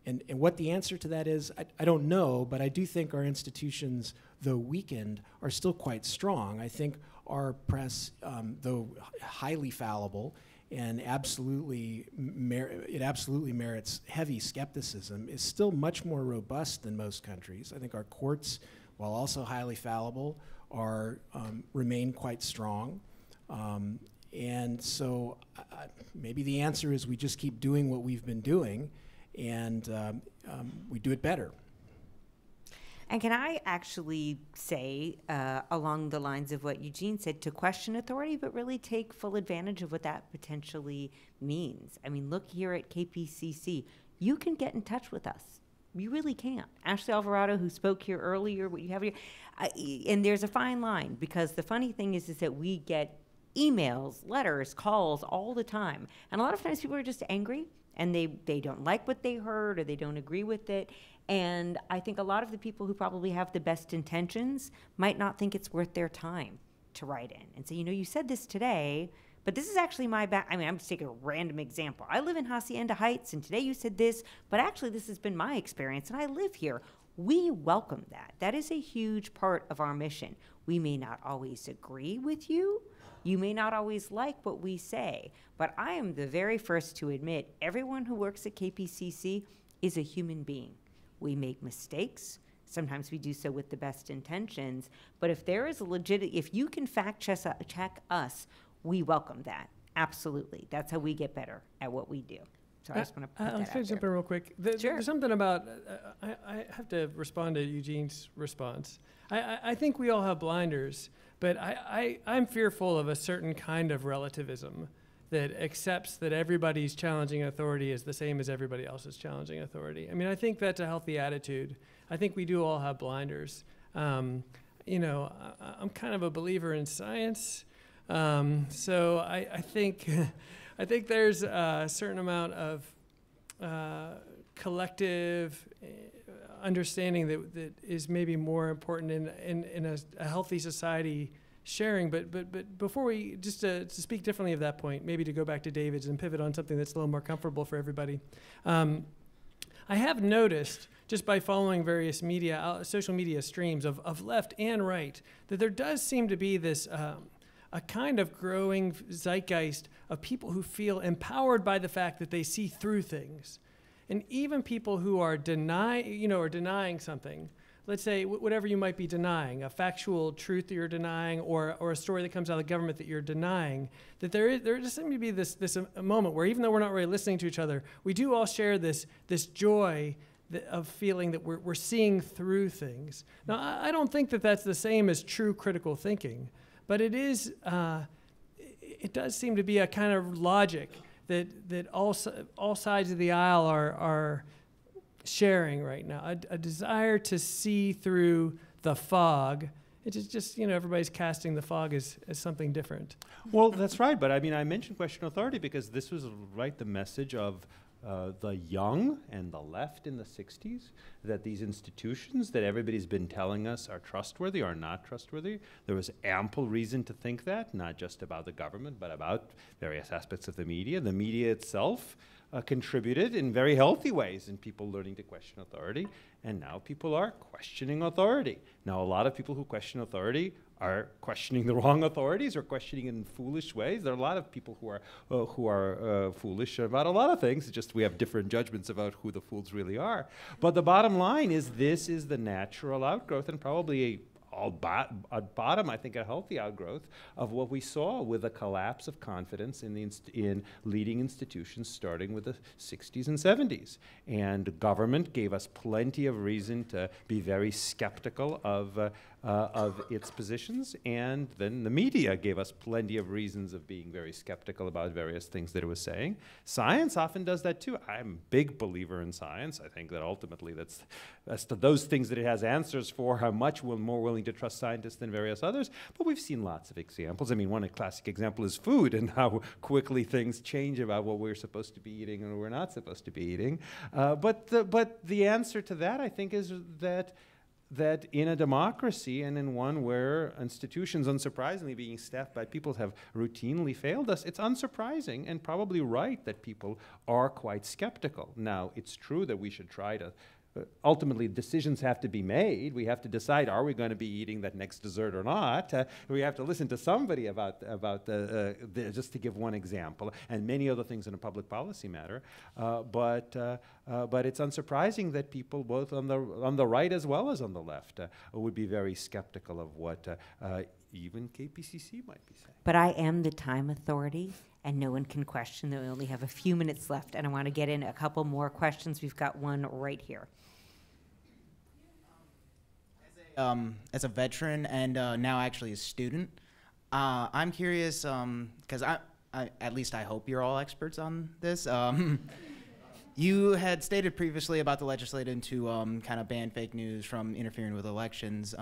And what the answer to that is, I don't know, but I do think our institutions, though weakened, are still quite strong. I think our press, though highly fallible and it absolutely merits heavy skepticism, is still much more robust than most countries. I think our courts, while also highly fallible, remain quite strong. And so maybe the answer is we just keep doing what we've been doing, and we do it better. And can I actually say, along the lines of what Eugene said, to question authority, but really take full advantage of what that potentially means? I mean, look here at KPCC. You can get in touch with us. You really can. Ashley Alvarado, who spoke here earlier, what you have here, and there's a fine line, because the funny thing is that we get emails, letters, calls all the time. And a lot of times people are just angry, and they don't like what they heard, or they don't agree with it. And I think a lot of the people who probably have the best intentions might not think it's worth their time to write in and say, you said this today, but this is actually my I'm just taking a random example. I live in Hacienda Heights, and today you said this, but actually this has been my experience, and I live here. We welcome that. That is a huge part of our mission. We may not always agree with you. You may not always like what we say, but I am the very first to admit everyone who works at KPCC is a human being. We make mistakes. Sometimes we do so with the best intentions, but if there is if you can fact check us, we welcome that. Absolutely. That's how we get better at what we do. So I just want to put that out there. Jump in real quick. Sure. There's something about, I have to respond to Eugene's response. I think we all have blinders, but I'm fearful of a certain kind of relativism that accepts that everybody's challenging authority is the same as everybody else's challenging authority. I mean, I think that's a healthy attitude. I think we do all have blinders. I'm kind of a believer in science, so I think I think there's a certain amount of collective understanding that is maybe more important in a healthy society sharing. But before we, just to speak differently of that point, maybe to go back to David's and pivot on something that's a little more comfortable for everybody. I have noticed, just by following various social media streams of left and right, that there does seem to be this a kind of growing zeitgeist of people who feel empowered by the fact that they see through things. And even people who are denying something, let's say whatever you might be denying, a factual truth that you're denying, or a story that comes out of the government that you're denying, that there just seems to be this moment where, even though we're not really listening to each other, we do all share this joy of feeling that we're seeing through things. Now, I don't think that that's the same as true critical thinking, but it is. It does seem to be a kind of logic that all sides of the aisle are sharing right now. A desire to see through the fog. It's just everybody's casting the fog as something different. Well, that's right. But I mean, I mentioned question authority because this was the message of the young and the left in the 60s, that these institutions that everybody's been telling us are trustworthy are not trustworthy. There was ample reason to think that, not just about the government, but about various aspects of the media. The media itself contributed in very healthy ways in people learning to question authority, and now people are questioning authority. Now, a lot of people who question authority are questioning the wrong authorities or questioning in foolish ways. There are a lot of people who are foolish about a lot of things. It's just we have different judgments about who the fools really are. But the bottom line is this is the natural outgrowth and probably at bottom, I think, a healthy outgrowth of what we saw with the collapse of confidence in leading institutions starting with the 60s and 70s. And government gave us plenty of reason to be very skeptical of its positions, and then the media gave us plenty of reasons of being very skeptical about various things that it was saying. Science often does that too. I'm a big believer in science. I think that ultimately that's as to those things that it has answers for, how much we're more willing to trust scientists than various others. But we've seen lots of examples. I mean, one classic example is food and how quickly things change about what we're supposed to be eating and what we're not supposed to be eating. But the answer to that, I think, is that in a democracy and in one where institutions, unsurprisingly, being staffed by people have routinely failed us, it's unsurprising and probably right that people are quite skeptical. Now, it's true that we should try to ultimately, decisions have to be made. We have to decide, are we going to be eating that next dessert or not? We have to listen to somebody about just to give one example, and many other things in a public policy matter. But it's unsurprising that people, both on the right as well as on the left, would be very skeptical of what even KPCC might be saying. But I am the time authority, and no one can question that we only have a few minutes left, and I want to get in a couple more questions. We've got one right here. As a veteran and now actually a student, I'm curious, because I at least I hope you're all experts on this. You had stated previously about the legislation to kind of ban fake news from interfering with elections.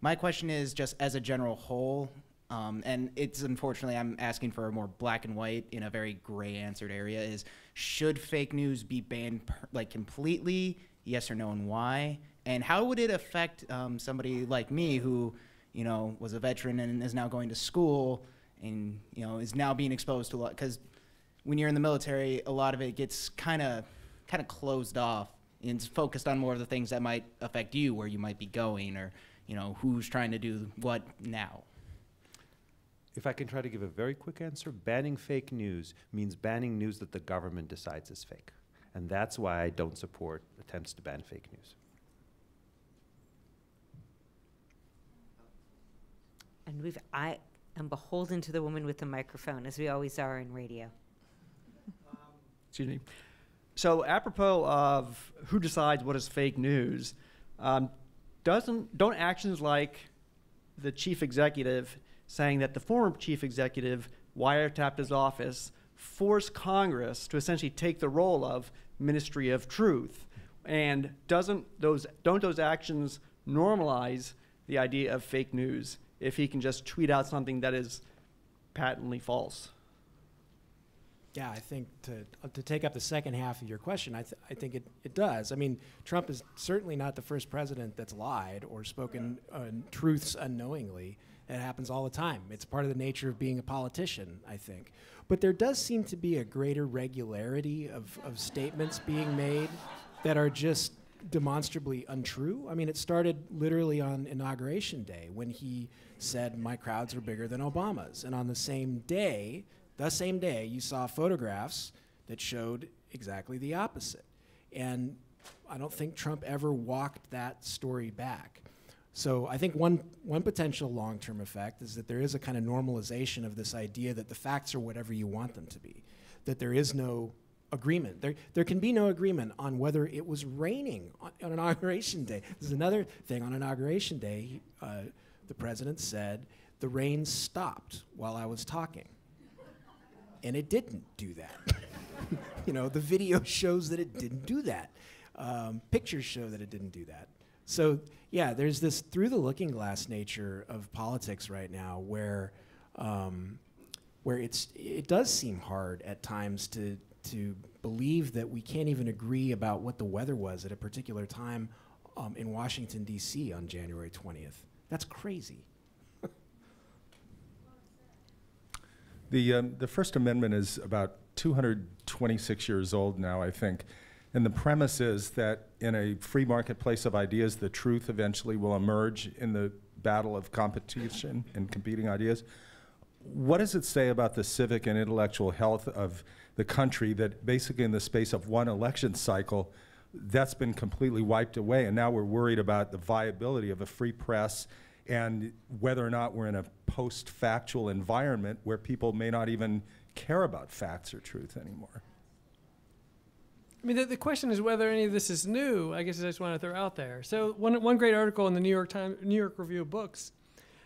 My question is just as a general whole, and it's unfortunately I'm asking for a more black and white in a very gray answered area, is should fake news be banned completely, yes or no, and why? And how would it affect somebody like me who, was a veteran and is now going to school and, is now being exposed to a lot? Because when you're in the military, a lot of it gets kind of closed off and it's focused on more of the things that might affect you, where you might be going, or, who's trying to do what now. If I can try to give a very quick answer, banning fake news means banning news that the government decides is fake. And that's why I don't support attempts to ban fake news. And I am beholden to the woman with the microphone, as we always are in radio. Excuse me. So apropos of who decides what is fake news, don't actions like the chief executive saying that the former chief executive wiretapped his office force Congress to essentially take the role of Ministry of Truth? And don't those actions normalize the idea of fake news if he can just tweet out something that is patently false? Yeah, I think to take up the second half of your question, I think it does. I mean, Trump is certainly not the first president that's lied or spoken truths unknowingly. It happens all the time. It's part of the nature of being a politician, I think. But there does seem to be a greater regularity of statements being made that are just demonstrably untrue. I mean, it started literally on Inauguration Day when he said, "My crowds are bigger than Obama's." And on the same day, you saw photographs that showed exactly the opposite. And I don't think Trump ever walked that story back. So I think one potential long-term effect is that there is a kind of normalization of this idea that the facts are whatever you want them to be, that there is no agreement. There can be no agreement on whether it was raining on Inauguration Day. This is another thing. On Inauguration Day, the president said, the rain stopped while I was talking. And it didn't do that. You know, the video shows that it didn't do that. Pictures show that it didn't do that. So, yeah, there's this through the looking glass nature of politics right now where it does seem hard at times to believe that we can't even agree about what the weather was at a particular time in Washington, D.C. on January 20th. That's crazy. The First Amendment is about 226 years old now, I think. And the premise is that in a free marketplace of ideas, the truth eventually will emerge in the battle of competition and competing ideas. What does it say about the civic and intellectual health of the country that basically in the space of one election cycle, that's been completely wiped away, and now we're worried about the viability of a free press and whether or not we're in a post-factual environment where people may not even care about facts or truth anymore? I mean, the question is whether any of this is new. I guess I just want to throw out there. So one great article in the New York Review of Books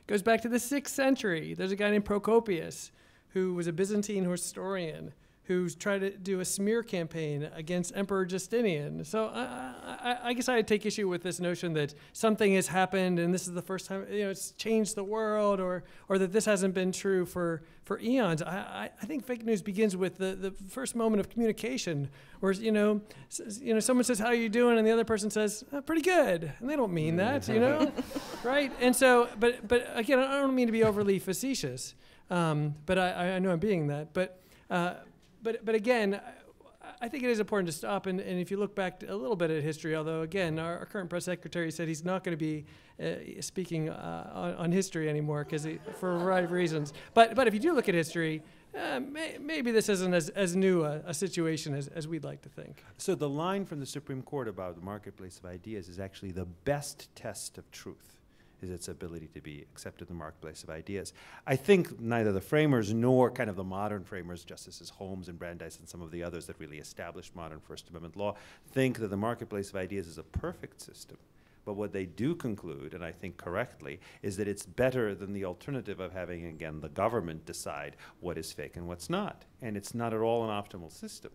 goes back to the 6th century. There's a guy named Procopius who was a Byzantine historian who's tried to do a smear campaign against Emperor Justinian. So I guess I would take issue with this notion that something has happened and this is the first time, you know, it's changed the world, or that this hasn't been true for eons. I think fake news begins with the first moment of communication, where someone says, "How are you doing?" and the other person says, "Pretty good," and they don't mean that, right? And so, but again, I don't mean to be overly facetious, but I know I'm being that, but again, I think it is important to stop, and if you look back a little bit at history, although again, our current press secretary said he's not going to be speaking on history anymore for a variety of reasons. But if you do look at history, maybe this isn't as new a situation as we'd like to think. So the line from the Supreme Court about the marketplace of ideas is actually the best test of truth, is its ability to be accepted in the marketplace of ideas. I think neither the framers nor kind of the modern framers, Justices Holmes and Brandeis and some of the others that really established modern First Amendment law, think that the marketplace of ideas is a perfect system. But what they do conclude, and I think correctly, is that it's better than the alternative of having, again, the government decide what is fake and what's not. And it's not at all an optimal system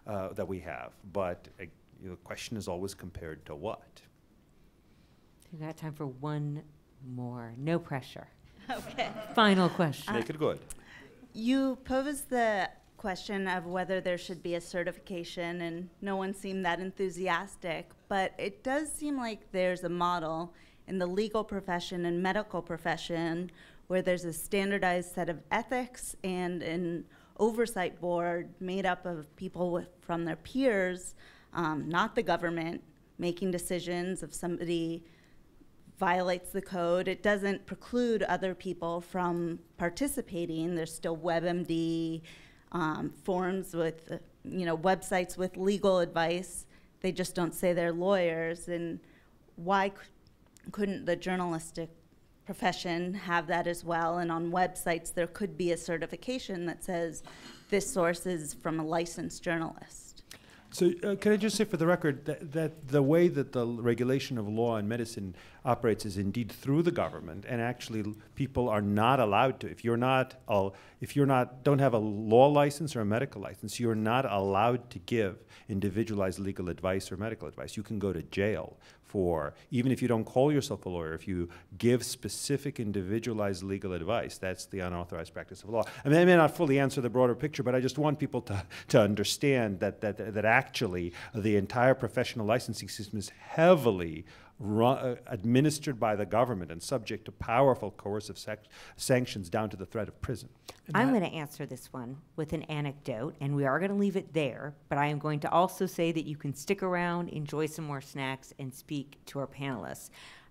that we have. But the question is always compared to what? We've got time for one more. No pressure. Okay. Final question. Make it good. You posed the question of whether there should be a certification, and no one seemed that enthusiastic, but it does seem like there's a model in the legal profession and medical profession where there's a standardized set of ethics and an oversight board made up of people from their peers, not the government, making decisions. If somebody violates the code, it doesn't preclude other people from participating. There's still WebMD, forums with, websites with legal advice. They just don't say they're lawyers. And why couldn't the journalistic profession have that as well? And on websites, there could be a certification that says this source is from a licensed journalist. So can I just say for the record that the way that the regulation of law and medicine operates is indeed through the government, and actually people are not allowed to. If you're not don't have a law license or a medical license, you're not allowed to give individualized legal advice or medical advice. You can go to jail for, even if you don't call yourself a lawyer, if you give specific individualized legal advice, that's the unauthorized practice of law. I mean, I may not fully answer the broader picture, but I just want people to understand that actually the entire professional licensing system is heavily administered by the government and subject to powerful coercive sanctions down to the threat of prison. I'm going to answer this one with an anecdote, and we are going to leave it there, but I am going to also say that you can stick around, enjoy some more snacks, and speak to our panelists.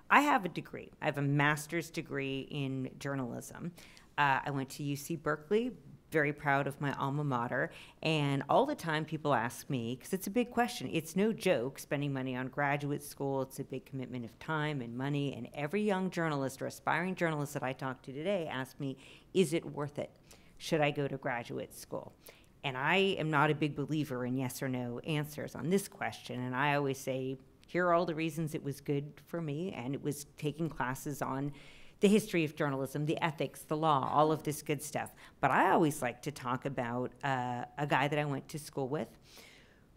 I have a degree. I have a master's degree in journalism. I went to UC Berkeley, very proud of my alma mater, and all the time people ask me, because it's a big question, it's no joke spending money on graduate school, it's a big commitment of time and money, and every young journalist or aspiring journalist that I talk to today asks me, is it worth it? Should I go to graduate school? And I am not a big believer in yes or no answers on this question. And I always say, here are all the reasons it was good for me. And it was taking classes on the history of journalism, the ethics, the law, all of this good stuff. But I always like to talk about a guy that I went to school with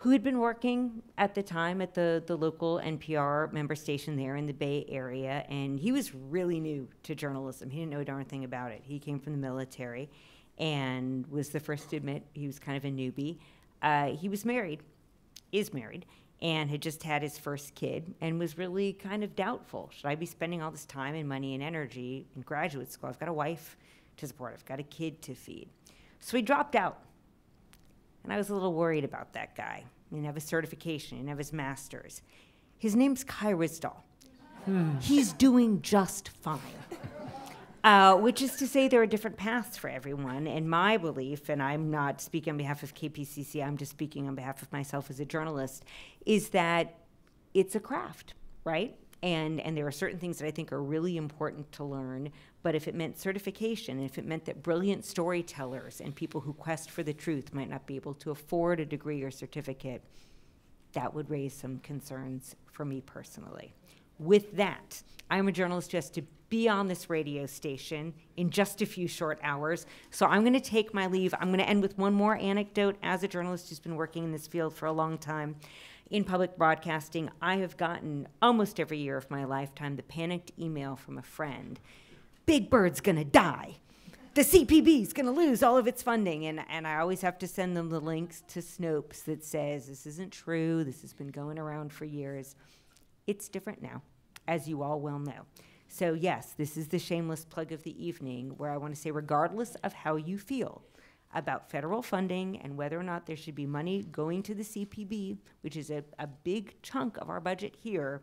who had been working at the time at the local NPR member station there in the Bay Area. And he was really new to journalism. He didn't know a darn thing about it. He came from the military and was the first to admit he was kind of a newbie. He was married, is married, and had just had his first kid and was really kind of doubtful. Should I be spending all this time and money and energy in graduate school? I've got a wife to support. I've got a kid to feed. So he dropped out. And I was a little worried about that guy. He didn't have a certification. He didn't have his master's. His name's Kai Rizdal. He's doing just fine. Which is to say there are different paths for everyone. And my belief, and I'm not speaking on behalf of KPCC, I'm just speaking on behalf of myself as a journalist, is that it's a craft, right? And there are certain things that I think are really important to learn. But if it meant certification, if it meant that brilliant storytellers and people who quest for the truth might not be able to afford a degree or certificate, that would raise some concerns for me personally. With that, I'm a journalist just to be on this radio station in just a few short hours. So I'm going to take my leave. I'm going to end with one more anecdote. As a journalist who's been working in this field for a long time, in public broadcasting, I have gotten almost every year of my lifetime the panicked email from a friend. Big Bird's going to die. The CPB's going to lose all of its funding. And I always have to send them the links to Snopes that says, this isn't true. This has been going around for years. It's different now, as you all well know. So yes, this is the shameless plug of the evening, where I want to say, regardless of how you feel about federal funding and whether or not there should be money going to the CPB, which is a big chunk of our budget here,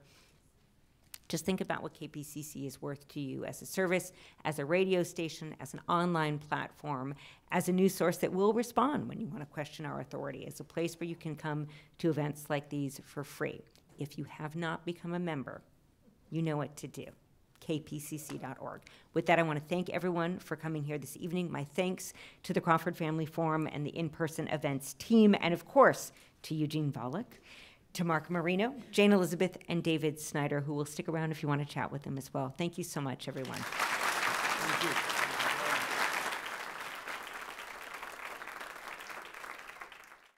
just think about what KPCC is worth to you as a service, as a radio station, as an online platform, as a news source that will respond when you want to question our authority, as a place where you can come to events like these for free. If you have not become a member, you know what to do. kpcc.org. With that, I want to thank everyone for coming here this evening. My thanks to the Crawford Family Forum and the in-person events team, and of course, to Eugene Volokh, to Mark Marino, Jane Elizabeth, and David Snyder, who will stick around if you want to chat with them as well. Thank you so much, everyone.